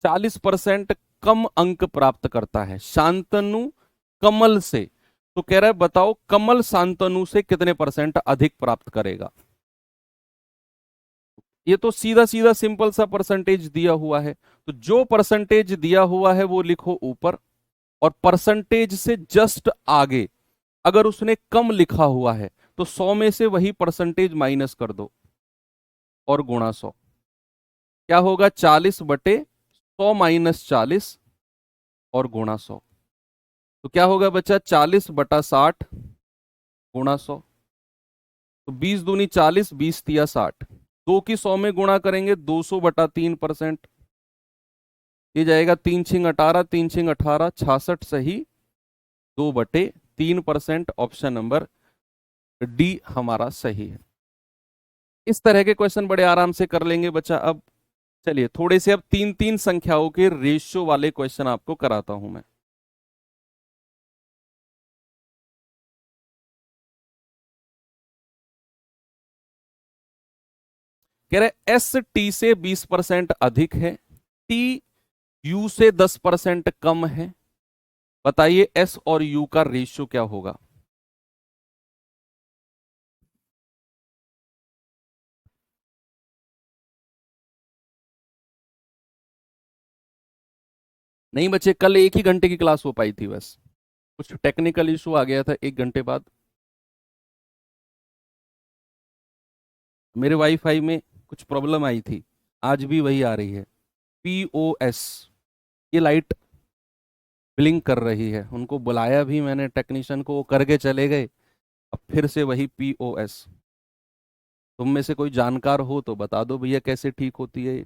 40% कम अंक प्राप्त करता है। शांतनु कमल से, तो कह रहा है बताओ कमल शांतनु से कितने परसेंट अधिक प्राप्त करेगा। ये तो सीधा सीधा सिंपल सा परसेंटेज दिया हुआ है, तो जो परसेंटेज दिया हुआ है वो लिखो ऊपर, और परसेंटेज से जस्ट आगे अगर उसने कम लिखा हुआ है तो 100 में से वही परसेंटेज माइनस कर दो और गुणा 100। क्या होगा? 40/100 माइनस 40 और गुणा 100। तो क्या होगा बच्चा? 40/60 गुणा 100। तो 20 दूनी 40, 20 तिया 60, 2 की 100 में गुणा करेंगे 200/3%। ये जाएगा 3×18, 3×18 66 सही, 2/3%। ऑप्शन नंबर डी हमारा सही है। इस तरह के क्वेश्चन बड़े आराम से कर लेंगे बच्चा। अब चलिए थोड़े से अब 3-3 संख्याओं के रेशियो वाले क्वेश्चन आपको कराता हूं मैं। कह रहे एस टी से 20% अधिक है, टी यू से 10% कम है, बताइए एस और यू का रेशियो क्या होगा? नहीं बच्चे, कल 1 ही घंटे की क्लास हो पाई थी, बस कुछ टेक्निकल इशू आ गया था 1 घंटे बाद। मेरे वाईफाई में कुछ प्रॉब्लम आई थी, आज भी वही आ रही है, पीओएस। ये लाइट ब्लिंक कर रही है, उनको बुलाया भी मैंने टेक्नीशियन को, वो करके चले गए, अब फिर से वही पीओएस। तुम में से कोई जानकार हो तो बता दो भैया कैसे ठीक होती है ये।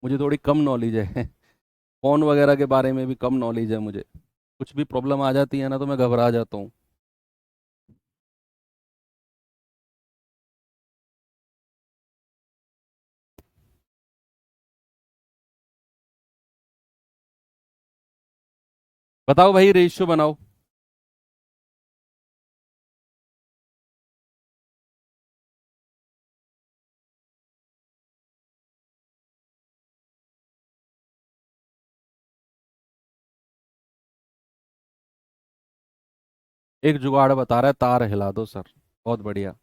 मुझे थोड़ी कम नॉलेज है फोन वगैरह के बारे में भी कम नॉलेज है मुझे, कुछ भी प्रॉब्लम आ जाती है ना तो मैं घबरा जाता हूँ। बताओ भाई, रेशियो बनाओ। एक जुगाड़ बता रहा है, तार हिला दो सर, बहुत बढ़िया।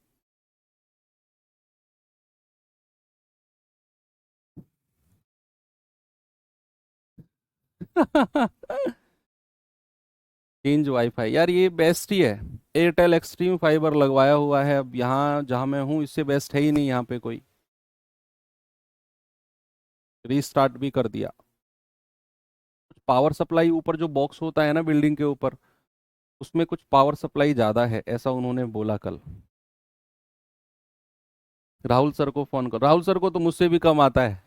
चेंज वाईफाई, यार ये बेस्ट ही है। एयरटेल एक्सट्रीम फाइबर लगवाया हुआ है, अब यहाँ जहाँ मैं हूँ इससे बेस्ट है ही नहीं यहाँ पे कोई। रीस्टार्ट भी कर दिया। पावर सप्लाई ऊपर जो बॉक्स होता है ना बिल्डिंग के ऊपर, उसमें कुछ पावर सप्लाई ज़्यादा है ऐसा उन्होंने बोला कल। राहुल सर को फोन करो, राहुल सर को तो मुझसे भी कम आता है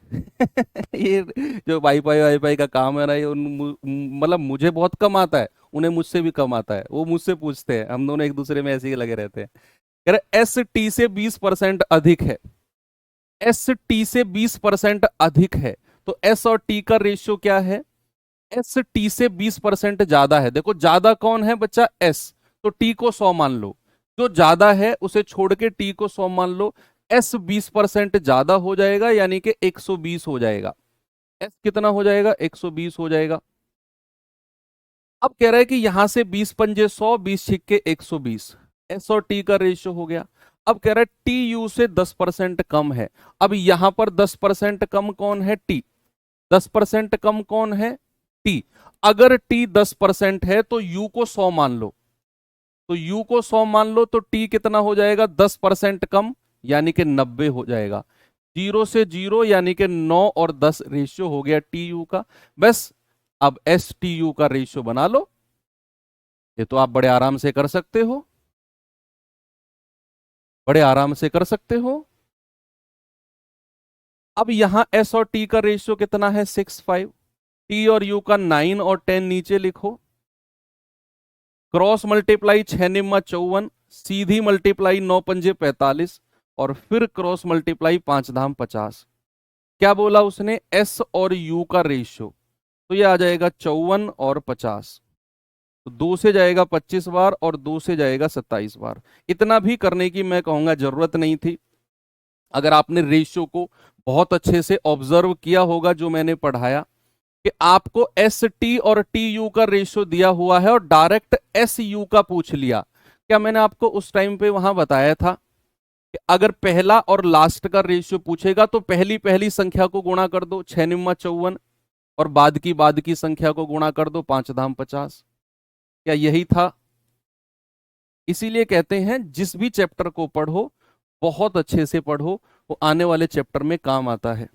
ये जो वाईफाई वाईफाई का काम है ना, ये मतलब मुझे बहुत कम आता है, उन्हें मुझसे भी कम आता है। वो मुझसे पूछते हैं, हम दोनों एक दूसरे में ऐसे ही लगे रहते हैं। कह रहे एस टी से 20% अधिक है, एस टी से 20% अधिक है, तो एस और टी का रेशियो क्या है? एस टी से 20% ज्यादा है। देखो ज्यादा कौन है बच्चा? एस, तो टी को 100 मान लो, जो ज्यादा है उसे छोड़ के टी को 100 मान लो। एस 20% ज्यादा हो जाएगा यानी कि 120 हो जाएगा। एस कितना हो जाएगा? 120 हो जाएगा। अब कह रहा है कि यहां से 20×5 100, 20×6 120, एस और टी का रेशियो हो गया। अब कह रहा है टी यू से 10% कम है। अब यहां पर 10% कम कौन है? टी। 10% कम कौन है? टी। अगर टी 10% है तो यू को 100 मान लो, तो यू को 100 मान लो, तो टी कितना हो जाएगा? 10% कम यानी कि 90 हो जाएगा। 0 से 0 यानी कि 9 और 10 रेशियो हो गया टी यू का। बस अब एस टी यू का रेशियो बना लो। ये तो आप बड़े आराम से कर सकते हो, बड़े आराम से कर सकते हो। अब यहां एस और टी का रेशियो कितना है? 6:5। टी और यू का 9 और 10 नीचे लिखो। क्रॉस मल्टीप्लाई 6×9 = 54, सीधी मल्टीप्लाई 9×5 = 45, और फिर क्रॉस मल्टीप्लाई 5×50। क्या बोला उसने? एस और यू का रेशियो, तो ये आ जाएगा 54 और 50। तो 2 से जाएगा 25 बार और 2 से जाएगा 27 बार। इतना भी करने की मैं कहूंगा जरूरत नहीं थी। अगर आपने रेशियो को बहुत अच्छे से ऑब्जर्व किया होगा जो मैंने पढ़ाया, कि आपको एस टी और टी यू का रेशियो दिया हुआ है और डायरेक्ट एस यू का पूछ लिया। क्या मैंने आपको उस टाइम पे वहां बताया था? अगर पहला और लास्ट का रेशियो पूछेगा तो पहली पहली संख्या को गुणा कर दो, 6 निम्मा 54, और बाद की संख्या को गुणा कर दो, 5 धाम 50। क्या यही था? इसीलिए कहते हैं जिस भी चैप्टर को पढ़ो बहुत अच्छे से पढ़ो, वो आने वाले चैप्टर में काम आता है।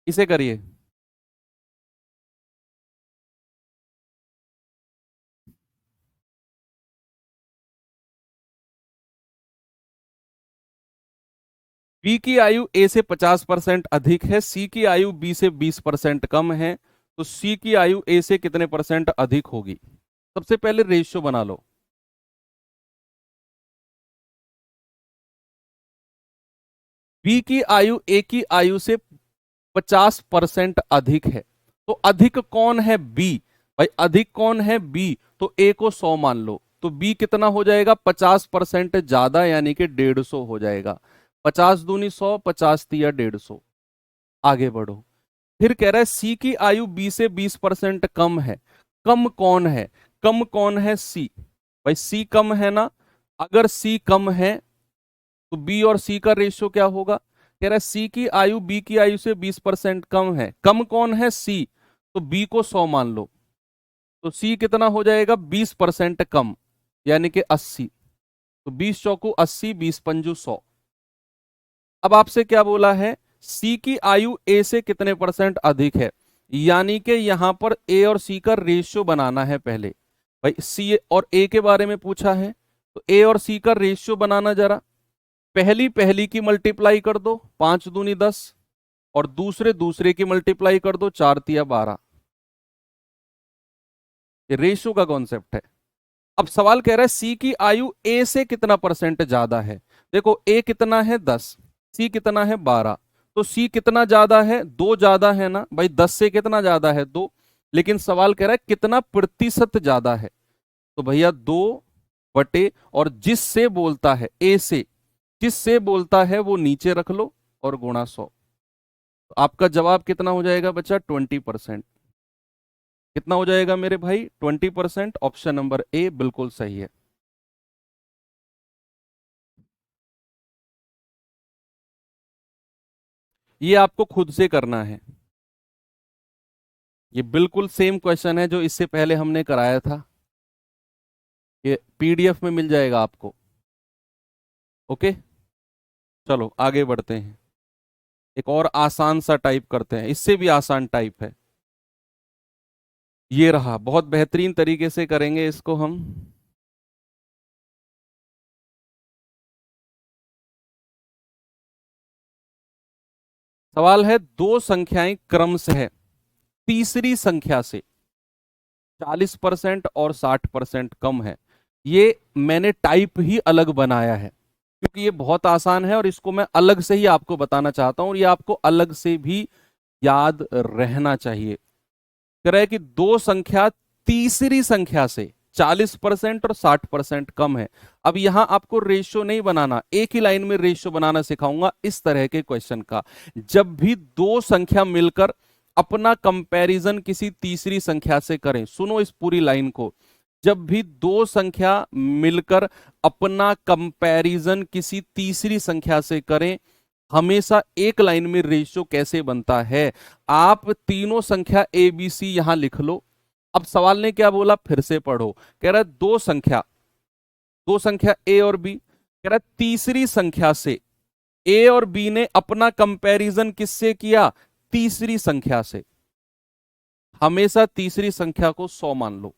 इसे करिए। बी की आयु ए से 50% अधिक है, सी की आयु बी से 20% कम है, तो सी की आयु ए से कितने परसेंट अधिक होगी? सबसे पहले रेशियो बना लो। बी की आयु ए की आयु से 50% अधिक है, तो अधिक कौन है? बी। भाई अधिक कौन है? बी। तो ए को 100 मान लो, तो बी कितना हो जाएगा? 50% ज्यादा, यानी कि 150 हो जाएगा। 50 दूनी 100, 50 तिया 150। आगे बढ़ो। फिर कह रहा है सी की आयु बी से 20% कम है। कम कौन है? कम कौन है? सी। भाई सी कम है ना, अगर सी कम है तो बी और सी का रेशियो क्या होगा? कह रहा है सी की आयु बी की आयु से 20% कम है, कम कौन है? सी। तो बी को 100 मान लो, तो सी कितना हो जाएगा? 20% कम, यानी कि 80। तो 20 चौकू 80, 20 पंजू 100। अब आपसे क्या बोला है? सी की आयु ए से कितने परसेंट अधिक है, यानी कि यहां पर ए और सी का रेशियो बनाना है पहले। भाई सी और ए के बारे में पूछा है, तो ए और सी का रेशियो बनाना जरा। पहली पहली की मल्टीप्लाई कर दो, 5 दूनी 10, और दूसरे दूसरे की मल्टीप्लाई कर दो, 4 तिया 12। ये रेशियो का कॉन्सेप्ट है। अब सवाल कह रहा है सी की आयु ए से कितना परसेंट ज्यादा है। देखो ए कितना है? 10। सी कितना है? 12। तो सी कितना ज्यादा है? 2 ज्यादा है ना भाई, 10 से कितना ज्यादा है? 2। लेकिन सवाल कह रहा है कितना प्रतिशत ज्यादा है, तो भैया 2 बटे, और जिससे बोलता है ए से, जिससे बोलता है वो नीचे रख लो और गुणा 100। तो आपका जवाब कितना हो जाएगा बच्चा? 20%। कितना हो जाएगा मेरे भाई? 20%। ऑप्शन नंबर ए बिल्कुल सही है। ये आपको खुद से करना है। ये बिल्कुल सेम क्वेश्चन है जो इससे पहले हमने कराया था। ये पीडीएफ में मिल जाएगा आपको। ओके, चलो आगे बढ़ते हैं। एक और आसान सा टाइप करते हैं, इससे भी आसान टाइप है। ये रहा, बहुत बेहतरीन तरीके से करेंगे इसको हम। सवाल है दो संख्याएं क्रमशः तीसरी संख्या से 40% और 60% कम है। ये मैंने टाइप ही अलग बनाया है क्योंकि ये बहुत आसान है, और इसको मैं अलग से ही आपको बताना चाहता हूं, और ये आपको अलग से भी याद रहना चाहिए। कह रहा है कि दो संख्या तीसरी संख्या से 40% और 60% कम है। अब यहां आपको रेशियो नहीं बनाना, एक ही लाइन में रेशियो बनाना सिखाऊंगा इस तरह के क्वेश्चन का। जब भी दो संख्या मिलकर अपना कंपैरिजन किसी तीसरी संख्या से करें, सुनो इस पूरी लाइन को, जब भी दो संख्या मिलकर अपना कंपैरिजन किसी तीसरी संख्या से करें, हमेशा एक लाइन में रेशियो कैसे बनता है। आप तीनों संख्या ए बी सी यहां लिख लो। अब सवाल ने क्या बोला, फिर से पढ़ो। कह रहा है दो संख्या ए और बी, कह रहा है तीसरी संख्या से ए और बी ने अपना कंपैरिजन किससे किया? तीसरी संख्या से। हमेशा तीसरी संख्या को 100 मान लो।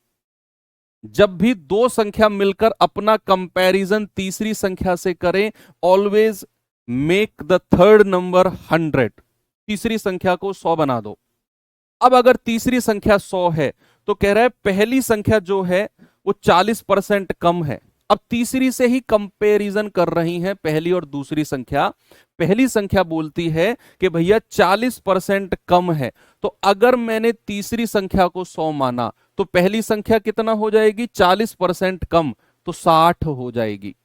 जब भी दो संख्या मिलकर अपना कंपैरिजन तीसरी संख्या से करें, always make the third number 100। तीसरी संख्या को 100 बना दो। अब अगर तीसरी संख्या 100 है तो कह रहा है पहली संख्या जो है वो 40% कम है। अब तीसरी से ही कंपैरिजन कर रही हैं पहली और दूसरी संख्या। पहली संख्या बोलती है कि भैया 40% कम है, तो अगर मैंने तीसरी संख्या को 100 माना तो पहली संख्या कितना हो जाएगी? 40% कम, तो 60 हो जाएगी।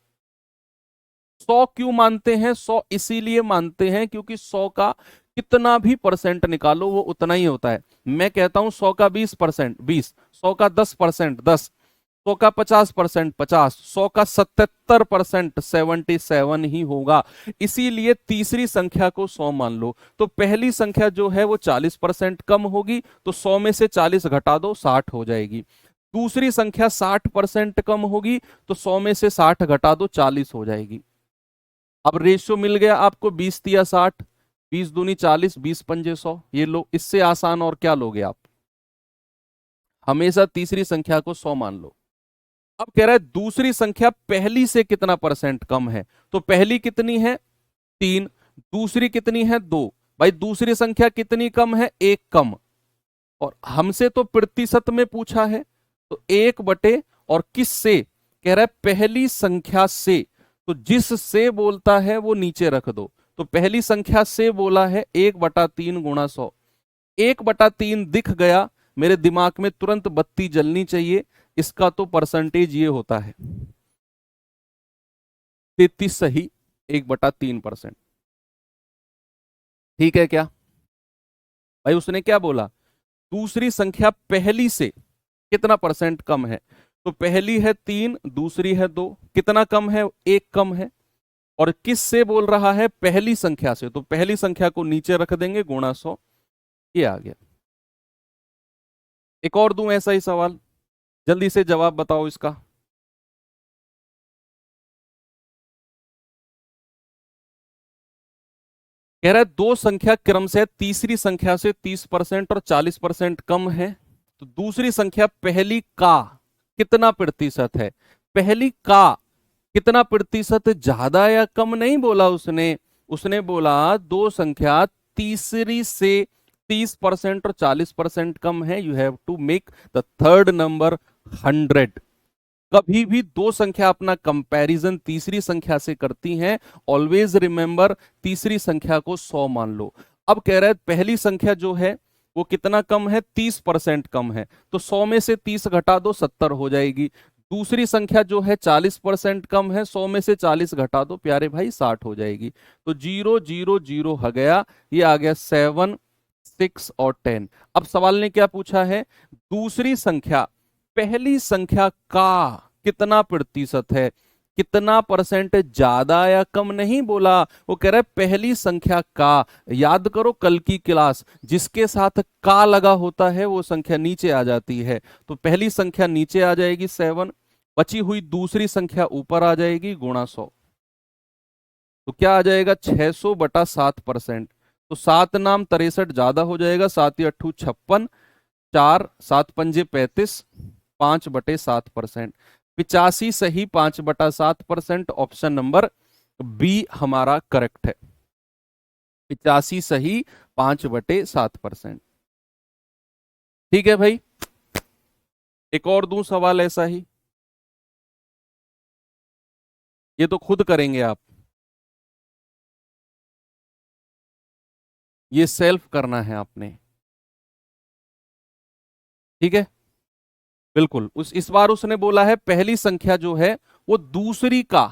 100 क्यों मानते हैं? 100 इसीलिए मानते हैं क्योंकि 100 का कितना भी परसेंट निकालो वो उतना ही होता है। मैं कहता हूं 100 का 20%, 20, 100 का 10%, 10, 100 का 50%, 50, 100 का 77%, 77 ही होगा। इसीलिए तीसरी संख्या को 100 मान लो। तो पहली संख्या जो है वो 40% कम होगी, तो 100 में से 40 घटा दो, 60 हो जाएगी। दूसरी संख्या 60% कम होगी, तो 100 में से 60 घटा दो, 40 हो जाएगी। अब रेशियो मिल गया आपको 20 तिया 60, 20 दूनी 40, 20 पंजे 100। ये लो, इससे आसान और क्या लोगे आप? हमेशा तीसरी संख्या को 100 मान लो। अब कह रहा है दूसरी संख्या पहली से कितना परसेंट कम है। तो पहली कितनी है? 3। दूसरी कितनी है? 2। भाई दूसरी संख्या कितनी कम है? 1 कम। और हमसे तो प्रतिशत में पूछा है, तो 1 बटे और किस से? कह रहा है पहली संख्या से। तो जिस से बोलता है वो नीचे रख दो। तो पहली संख्या से बोला है 1/3 गुणा 100। 1/3 दिख गया मेरे दिमाग में, तुरंत बत्ती जलनी चाहिए। इसका तो परसेंटेज ये होता है 33 सही, 1/3%। ठीक है क्या भाई? उसने क्या बोला? दूसरी संख्या पहली से कितना परसेंट कम है। तो पहली है 3, दूसरी है 2, कितना कम है? 1 कम है। और किस से बोल रहा है? पहली संख्या से। तो पहली संख्या को नीचे रख देंगे, गुणा 100। ये आ गया। एक और दूं ऐसा ही सवाल, जल्दी से जवाब बताओ इसका। कह रहा है दो संख्या क्रम से तीसरी संख्या से 30% और 40% कम है, तो दूसरी संख्या पहली का कितना प्रतिशत है? पहली का कितना प्रतिशत ज्यादा या कम नहीं बोला उसने। उसने बोला दो संख्या तीसरी से 30% और 40% कम है, you have to make the third number 100। कभी भी दो संख्या अपना कंपैरिजन तीसरी संख्या से करती हैं, ऑलवेज रिमेंबर तीसरी संख्या को 100 मान लो। अब कह रहा है पहली संख्या जो है वो कितना कम है? 30% कम है। तो 100 में से 30 घटा दो, 70 हो जाएगी। दूसरी संख्या जो है 40% कम है, 100 में से 40 घटा दो प्यारे भाई, 60 हो जाएगी। तो 0 0 0 हो गया। ये आ गया 7, 6 और 10। अब सवाल ने क्या पूछा है? दूसरी संख्या पहली संख्या का कितना प्रतिशत है, कितना परसेंट ज्यादा या कम नहीं बोला। वो कह रहा है पहली संख्या का। याद करो कल की क्लास, जिसके साथ का लगा होता है वो संख्या नीचे आ जाती है। तो पहली संख्या नीचे आ जाएगी 7, बची हुई दूसरी संख्या ऊपर आ जाएगी, गुणा 100। तो क्या आ जाएगा? 600/7%। तो 7 नाम 63 ज्यादा हो जाएगा, 7 × 8 = 56, 4 7 पंजे 35, 5/7%। 85 सही, 5/7%। ऑप्शन नंबर बी हमारा करेक्ट है। 85 सही, 5/7%। ठीक है भाई, एक और दूं सवाल ऐसा ही, ये तो खुद करेंगे आप, ये सेल्फ करना है आपने। ठीक है, बिल्कुल। इस बार उसने बोला है पहली संख्या जो है वो दूसरी का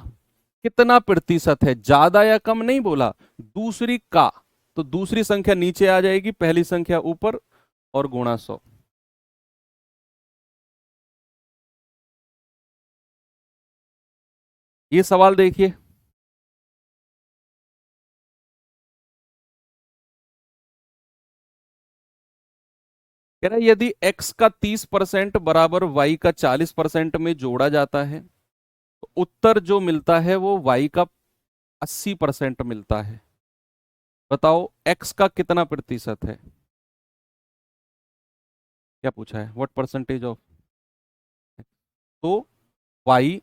कितना प्रतिशत है, ज्यादा या कम नहीं बोला, दूसरी का। तो दूसरी संख्या नीचे आ जाएगी, पहली संख्या ऊपर, और गुणा 100। ये सवाल देखिए, कह रहा है यदि x का 30% बराबर y का 40% में जोड़ा जाता है, तो उत्तर जो मिलता है वो y का 80% मिलता है। बताओ x का कितना प्रतिशत है? क्या पूछा है? What percentage of. तो y,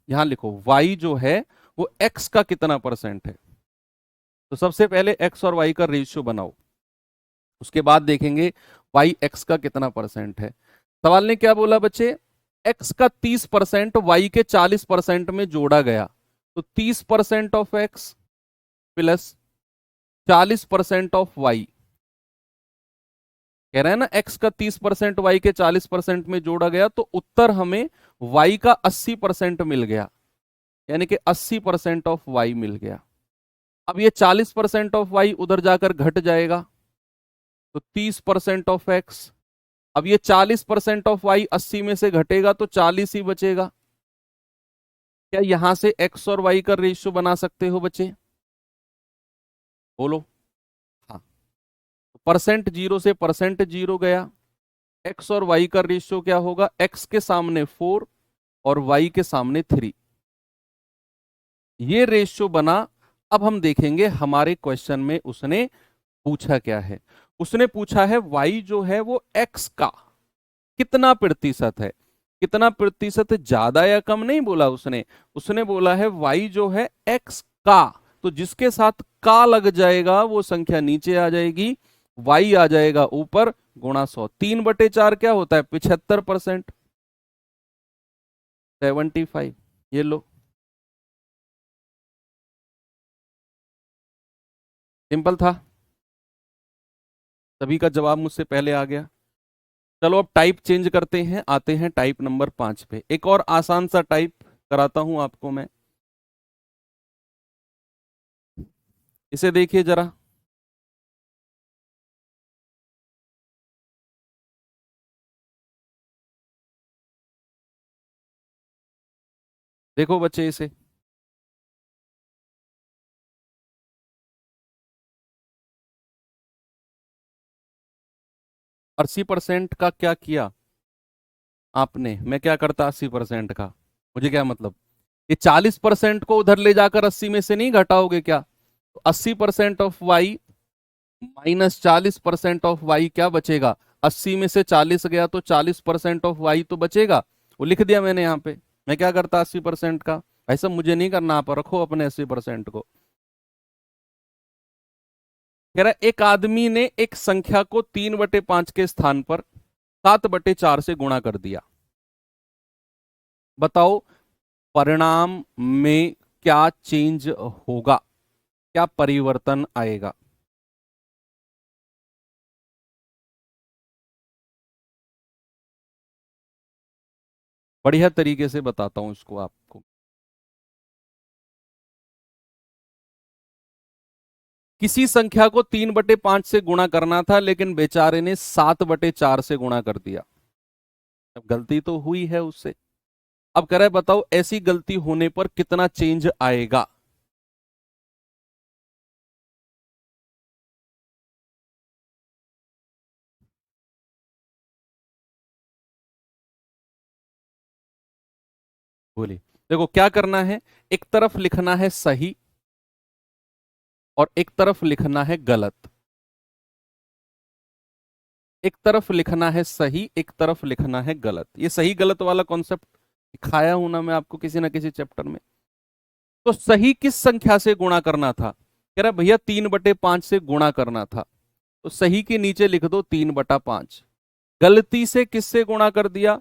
यहां लिखो y जो है वो x का कितना परसेंट है। तो सबसे पहले x और y का रेशियो बनाओ, उसके बाद देखेंगे y x का कितना परसेंट है। सवाल ने क्या बोला बच्चे? x का 30% y के 40% में जोड़ा गया, तो 30% of x plus 40% of y। कह रहे हैं ना x का 30% y के 40% में जोड़ा गया, तो उत्तर हमें y का 80% मिल गया, यानी कि 80% ऑफ y मिल गया। अब ये 40% ऑफ वाई उधर जाकर घट जाएगा तो 30% ऑफ एक्स। अब ये 40% ऑफ वाई 80 में से घटेगा तो 40 ही बचेगा। क्या यहां से एक्स और वाई का रेशियो बना सकते हो बच्चे? बोलो। हाँ, परसेंट जीरो से परसेंट जीरो गया। एक्स और वाई का रेशियो क्या होगा? एक्स के सामने 4 और वाई के सामने 3, ये रेशियो बना। अब हम देखेंगे हमारे क्वेश्चन में उसने पूछा क्या है। उसने पूछा है वाई जो है वो एक्स का कितना प्रतिशत है। कितना प्रतिशत, ज्यादा या कम नहीं बोला उसने। उसने बोला है वाई जो है एक्स का, तो जिसके साथ का लग जाएगा वो संख्या नीचे आ जाएगी, वाई आ जाएगा ऊपर, गुणा 100। 3/4 क्या होता है? 75%, 75। ये लो, सिंपल था। सभी का जवाब मुझसे पहले आ गया। चलो अब टाइप चेंज करते हैं, आते हैं टाइप नंबर 5 पे। एक और आसान सा टाइप कराता हूं आपको मैं, इसे देखिए जरा। देखो बच्चे इसे, 80% का क्या किया आपने? मैं क्या करता 80% का? मुझे क्या मतलब, ये 40% को उधर ले जाकर 80 में से नहीं घटाओगे क्या? तो 80% of y minus 40% of y क्या बचेगा? 80 में से 40 गया तो 40% ऑफ वाई तो बचेगा। वो लिख दिया मैंने यहाँ पे। मैं क्या करता 80% का? भाई साहब मुझे नहीं करना, आप रखो अपने 80% को। कह रहा एक आदमी ने एक संख्या को 3/5 के स्थान पर 7/4 से गुणा कर दिया। बताओ परिणाम में क्या चेंज होगा, क्या परिवर्तन आएगा? बढ़िया तरीके से बताता हूं इसको आपको। किसी संख्या को 3/5 से गुणा करना था लेकिन बेचारे ने 7/4 से गुणा कर दिया। अब गलती तो हुई है उससे। अब कह रहा है बताओ ऐसी गलती होने पर कितना चेंज आएगा? बोलिए। देखो क्या करना है, एक तरफ लिखना है सही और एक तरफ लिखना है गलत। एक तरफ लिखना है सही, एक तरफ लिखना है गलत। ये सही गलत वाला कॉन्सेप्ट दिखाया हूं ना मैं आपको किसी ना किसी चैप्टर में। तो सही किस संख्या से गुणा करना था? कह रहा भैया 3/5 से गुणा करना था, तो सही के नीचे लिख दो 3/5। गलती से किससे गुणा कर दिया?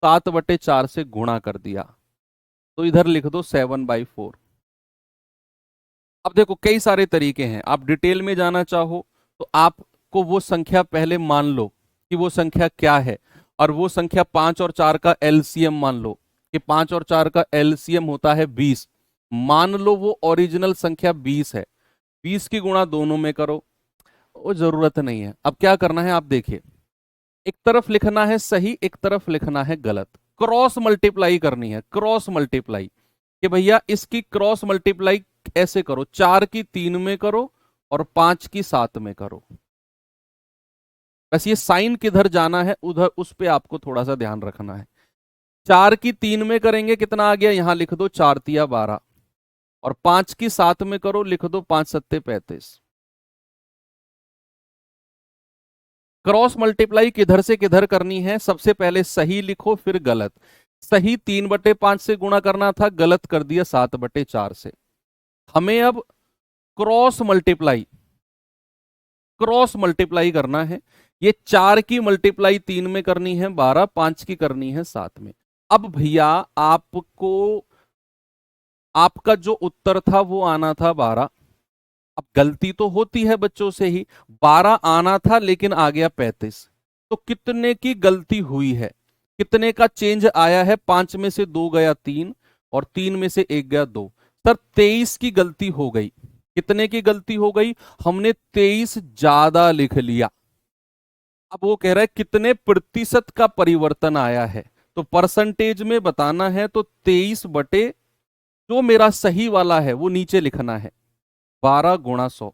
7/4 से गुणा कर दिया, तो इधर लिख दो 7/4। अब देखो कई सारे तरीके हैं, आप डिटेल में जाना चाहो तो आपको वो संख्या पहले मान लो कि वो संख्या क्या है, और वो संख्या 5 और 4 का एलसीएम मान लो कि 5 और 4 का एलसीएम होता है 20। मान लो वो ओरिजिनल संख्या 20 है, 20 की गुणा दोनों में करो। वो जरूरत नहीं है। अब क्या करना है आप देखिए, एक तरफ लिखना है सही, एक तरफ लिखना है गलत। क्रॉस मल्टीप्लाई करनी है, क्रॉस मल्टीप्लाई, कि भैया इसकी क्रॉस मल्टीप्लाई ऐसे करो, 4 की 3 में करो और 5 की 7 में करो। बस ये साइन किधर जाना है उधर, उस पे आपको थोड़ा सा ध्यान रखना है। 4 की 3 में करेंगे कितना आ गया? यहां लिख दो 4 तिया 12, और 5 की 7 में करो, लिख दो 5 सत्ते 35। क्रॉस मल्टीप्लाई किधर से किधर करनी है? सबसे पहले सही लिखो फिर गलत। सही 3/5 से गुणा करना था, गलत कर दिया 7/4 से। हमें अब क्रॉस मल्टीप्लाई, क्रॉस मल्टीप्लाई करना है। ये 4 की मल्टीप्लाई 3 में करनी है 12, 5 की करनी है 7 में। अब भैया आपको आपका जो उत्तर था वो आना था 12। अब गलती तो होती है बच्चों से ही, 12 आना था लेकिन आ गया 35। तो कितने की गलती हुई है, कितने का चेंज आया है? 5 में से 2 गया 3 और 3 में से 1 गया 2। सर 23 की गलती हो गई। कितने की गलती हो गई, हमने 23 ज्यादा लिख लिया। अब वो कह रहा है कितने प्रतिशत का परिवर्तन आया है, तो परसेंटेज में बताना है तो 23 बटे जो मेरा सही वाला है वो नीचे लिखना है, 12 गुणा 100।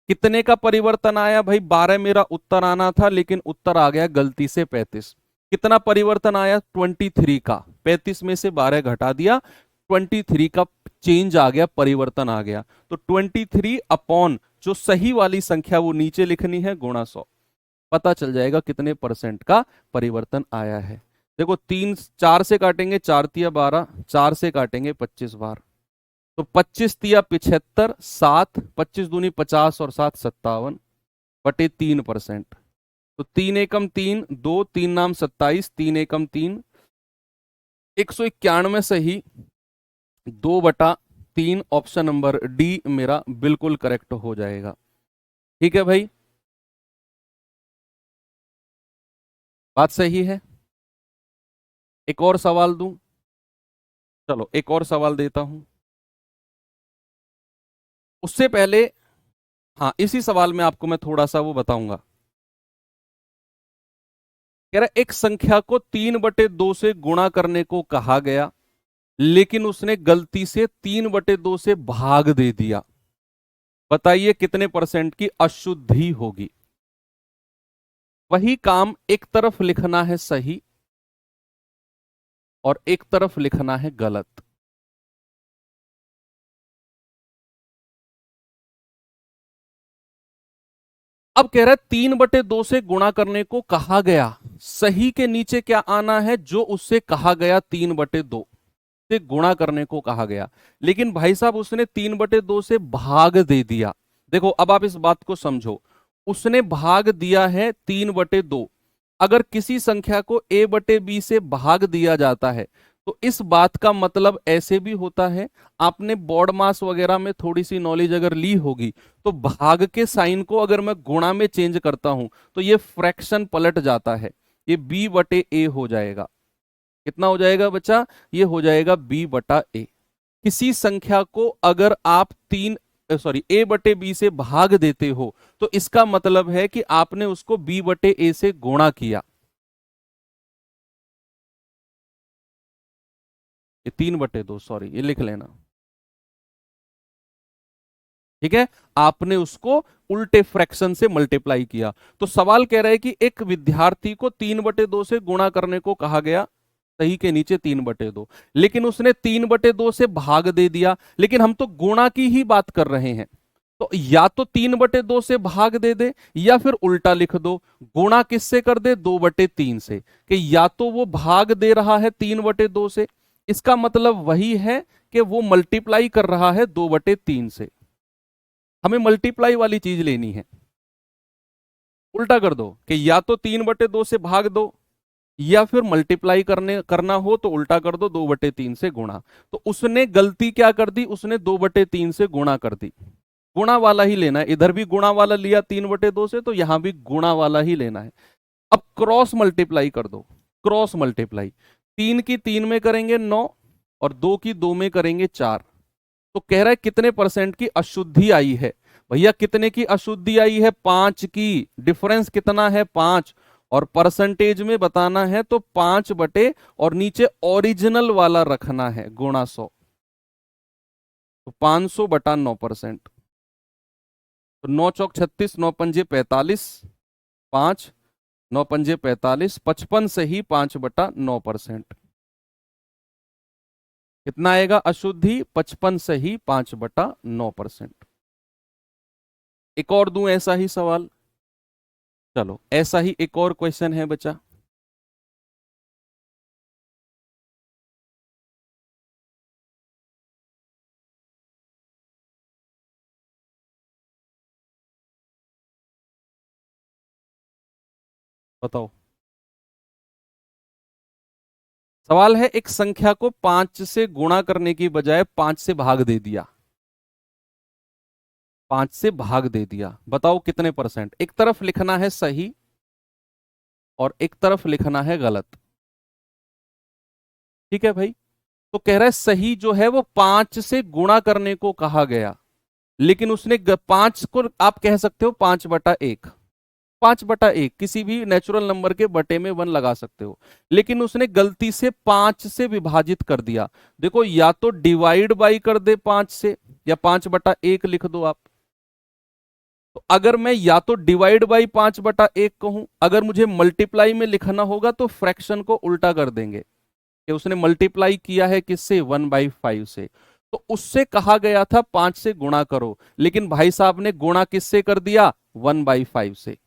कितने का परिवर्तन आया भाई, 12 मेरा उत्तर आना था लेकिन उत्तर आ गया गलती से 35। कितना परिवर्तन आया, 23 का, 35 में से 12 घटा दिया, 23 का चेंज आ गया, परिवर्तन आ गया। तो 23 अपॉन जो सही वाली संख्या वो नीचे लिखनी है, गुणा 100। पता चल जाएगा कितने परसेंट का परिवर्तन आया है। देखो 3 4 से काटेंगे, 4 तिया 12, 4 से काटेंगे 25 बार, तो 25 तिया 75, 7 25 दूनी 50 और 7 57 बटे 3%। तो 3 एकम 3, 2 3 नाम 27, 3 एकम 3, 191 सही, 2/3, ऑप्शन नंबर डी मेरा बिल्कुल करेक्ट हो जाएगा। ठीक है भाई, बात सही है। एक और सवाल दूं, चलो एक और सवाल देता हूं। उससे पहले, हाँ इसी सवाल में आपको मैं थोड़ा सा वो बताऊंगा। कह रहा एक संख्या को 3/2 से गुणा करने को कहा गया, लेकिन उसने गलती से 3/2 से भाग दे दिया। बताइए कितने परसेंट की अशुद्धि होगी। वही काम एक तरफ लिखना है सही और एक तरफ लिखना है गलत। अब कह रहा है 3/2 से गुणा करने को कहा गया, सही के नीचे क्या आना है, जो उससे कहा गया 3/2 से गुणा करने को कहा गया, लेकिन भाई साहब उसने 3/2 से भाग दे दिया। देखो अब आप इस बात को समझो, उसने भाग दिया है 3/2। अगर किसी संख्या को a/b से भाग दिया जाता है तो इस बात का मतलब ऐसे भी होता है, आपने बोर्ड मास वगैरह में थोड़ी सी नॉलेज अगर ली होगी, तो भाग के साइन को अगर मैं गुणा में चेंज करता हूं तो ये फ्रैक्शन पलट जाता है, ये b/a हो जाएगा। कितना हो जाएगा बच्चा, ये हो जाएगा b/a। किसी संख्या को अगर आप a/b से भाग देते हो तो इसका मतलब है कि आपने उसको b/a से गुणा किया। ये 3/2, सॉरी ये लिख लेना, ठीक है, आपने उसको उल्टे फ्रैक्शन से मल्टीप्लाई किया। तो सवाल कह रहा है कि एक विद्यार्थी को 3/2 से गुणा करने को कहा गया, सही के नीचे 3/2, लेकिन उसने 3/2 से भाग दे दिया, लेकिन हम तो गुणा की ही बात कर रहे हैं, तो या तो 3/2 से भाग दे दे या फिर उल्टा लिख दो, गुणा किससे कर दे, 2/3 से, कि या तो वो भाग दे रहा है 3/2 से, इसका मतलब वही है कि वो मल्टीप्लाई कर रहा है 2/3 से। हमें मल्टीप्लाई वाली चीज लेनी है, उल्टा कर दो कि या तो 3/2 से भाग दो या फिर मल्टीप्लाई करना हो तो उल्टा कर दो, 2/3 से गुणा। तो उसने गलती क्या कर दी, उसने 2/3 से गुणा कर दी। गुणा वाला ही लेना है, इधर भी गुणा वाला लिया 3/2 से, तो यहां भी गुणा वाला ही लेना है। अब क्रॉस मल्टीप्लाई कर दो, क्रॉस मल्टीप्लाई, 3 की 3 में करेंगे 9 और 2 की 2 में करेंगे 4। तो कह रहा है कितने परसेंट की अशुद्धि आई है, भैया कितने की अशुद्धि आई है, 5 की। डिफरेंस कितना है, 5, और परसेंटेज में बताना है तो 5 बटे और नीचे ओरिजिनल वाला रखना है, गुणा 100, तो 500/9%। तो 9 चौक 36, 9 पंजे 45, 5 9 पंजे 45, 55 से ही 5/9%। कितना आएगा अशुद्धि, 55 से ही 5/9%। एक और दूं ऐसा ही सवाल, चलो ऐसा ही एक और क्वेश्चन है बच्चा। बताओ, सवाल है एक संख्या को 5 से गुणा करने की बजाय 5 से भाग दे दिया, 5 से भाग दे दिया, बताओ कितने परसेंट। एक तरफ लिखना है सही और एक तरफ लिखना है गलत। ठीक है भाई, तो कह रहा है सही जो है वो 5 से गुणा करने को कहा गया, लेकिन उसने 5 को आप कह सकते हो 5/1, 5/1 किसी भी नेचुरल नंबर के बटे में 1 लगा सकते हो, लेकिन उसने गलती से 5 से विभाजित कर दिया। देखो या तो डिवाइड बाई कर दे 5 से, या 5/1 लिख दो आप। तो अगर मैं या तो डिवाइड बाई 5/1 कहूं, अगर मुझे मल्टीप्लाई में लिखना होगा तो फ्रैक्शन को उल्टा कर देंगे कि उसने मल्टीप्लाई किया है किससे, 1/5 से। तो उससे कहा गया था 5 से गुणा करो, लेकिन भाई साहब ने गुणा किससे कर दिया, 1/5 से।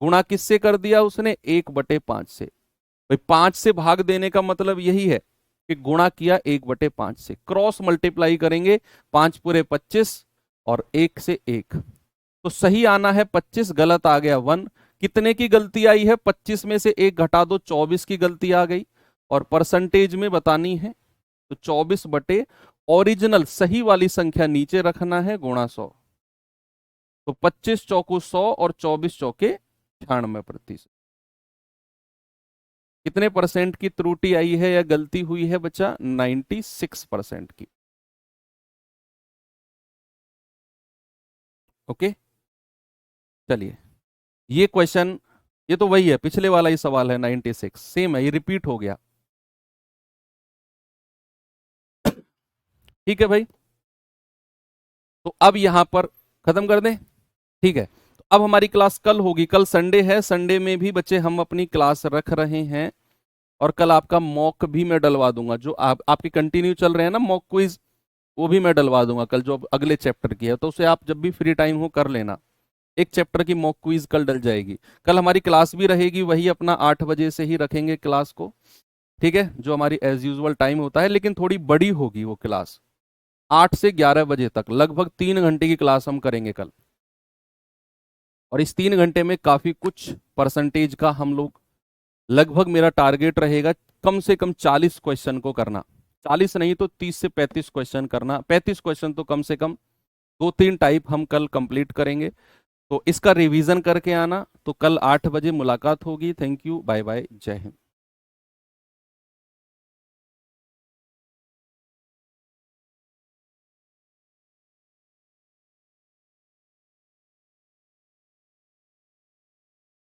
गुणा किससे कर दिया उसने, 1/5 से। भाई 5 से भाग देने का मतलब यही है कि गुणा किया 1/5 से। क्रॉस मल्टीप्लाई करेंगे, 5 पूरे 25 और 1 से 1, तो सही आना है 25, गलत आ गया 1। कितने की गलती आई है, 25 में से 1 घटा दो, 24 की गलती आ गई, और परसेंटेज में बतानी है तो 24 बटे ओरिजिनल सही वाली संख्या नीचे रखना है, गुणा 100। तो 25 चौको 100 और 24 चौके 96%। कितने परसेंट की त्रुटि आई है या गलती हुई है बच्चा, 96% की। ओके, चलिए ये क्वेश्चन, ये तो वही है, पिछले वाला ही सवाल है, 96 सेम है, ये रिपीट हो गया। ठीक है भाई, तो अब यहां पर खत्म कर दें। ठीक है, तो अब हमारी क्लास कल होगी, कल संडे है, संडे में भी बच्चे हम अपनी क्लास रख रहे हैं, और कल आपका मॉक भी मैं डलवा दूंगा, जो आपके कंटिन्यू चल रहे हैं ना मॉक क्विज, वो भी मैं डलवा दूंगा कल, जो अगले चैप्टर की है, तो उसे आप जब भी फ्री टाइम हो कर लेना। एक चैप्टर की मॉक क्विज कल डल जाएगी। कल हमारी क्लास भी रहेगी, वही अपना 8 बजे से ही रखेंगे क्लास को, ठीक है, जो हमारी एज यूजुअल टाइम होता है, लेकिन थोड़ी बड़ी होगी वो क्लास, 8 से 11 बजे तक, लगभग 3 घंटे की क्लास हम करेंगे कल। और इस 3 घंटे में काफी कुछ परसेंटेज का हम लोग, लगभग मेरा टारगेट रहेगा कम से कम 40 क्वेश्चन को करना, 40 नहीं तो 30 से 35 क्वेश्चन करना, 35 क्वेश्चन तो कम से कम 2-3 टाइप हम कल कंप्लीट करेंगे। तो इसका रिवीजन करके आना, तो कल 8 बजे मुलाकात होगी। थैंक यू, बाय बाय, जय हिंद।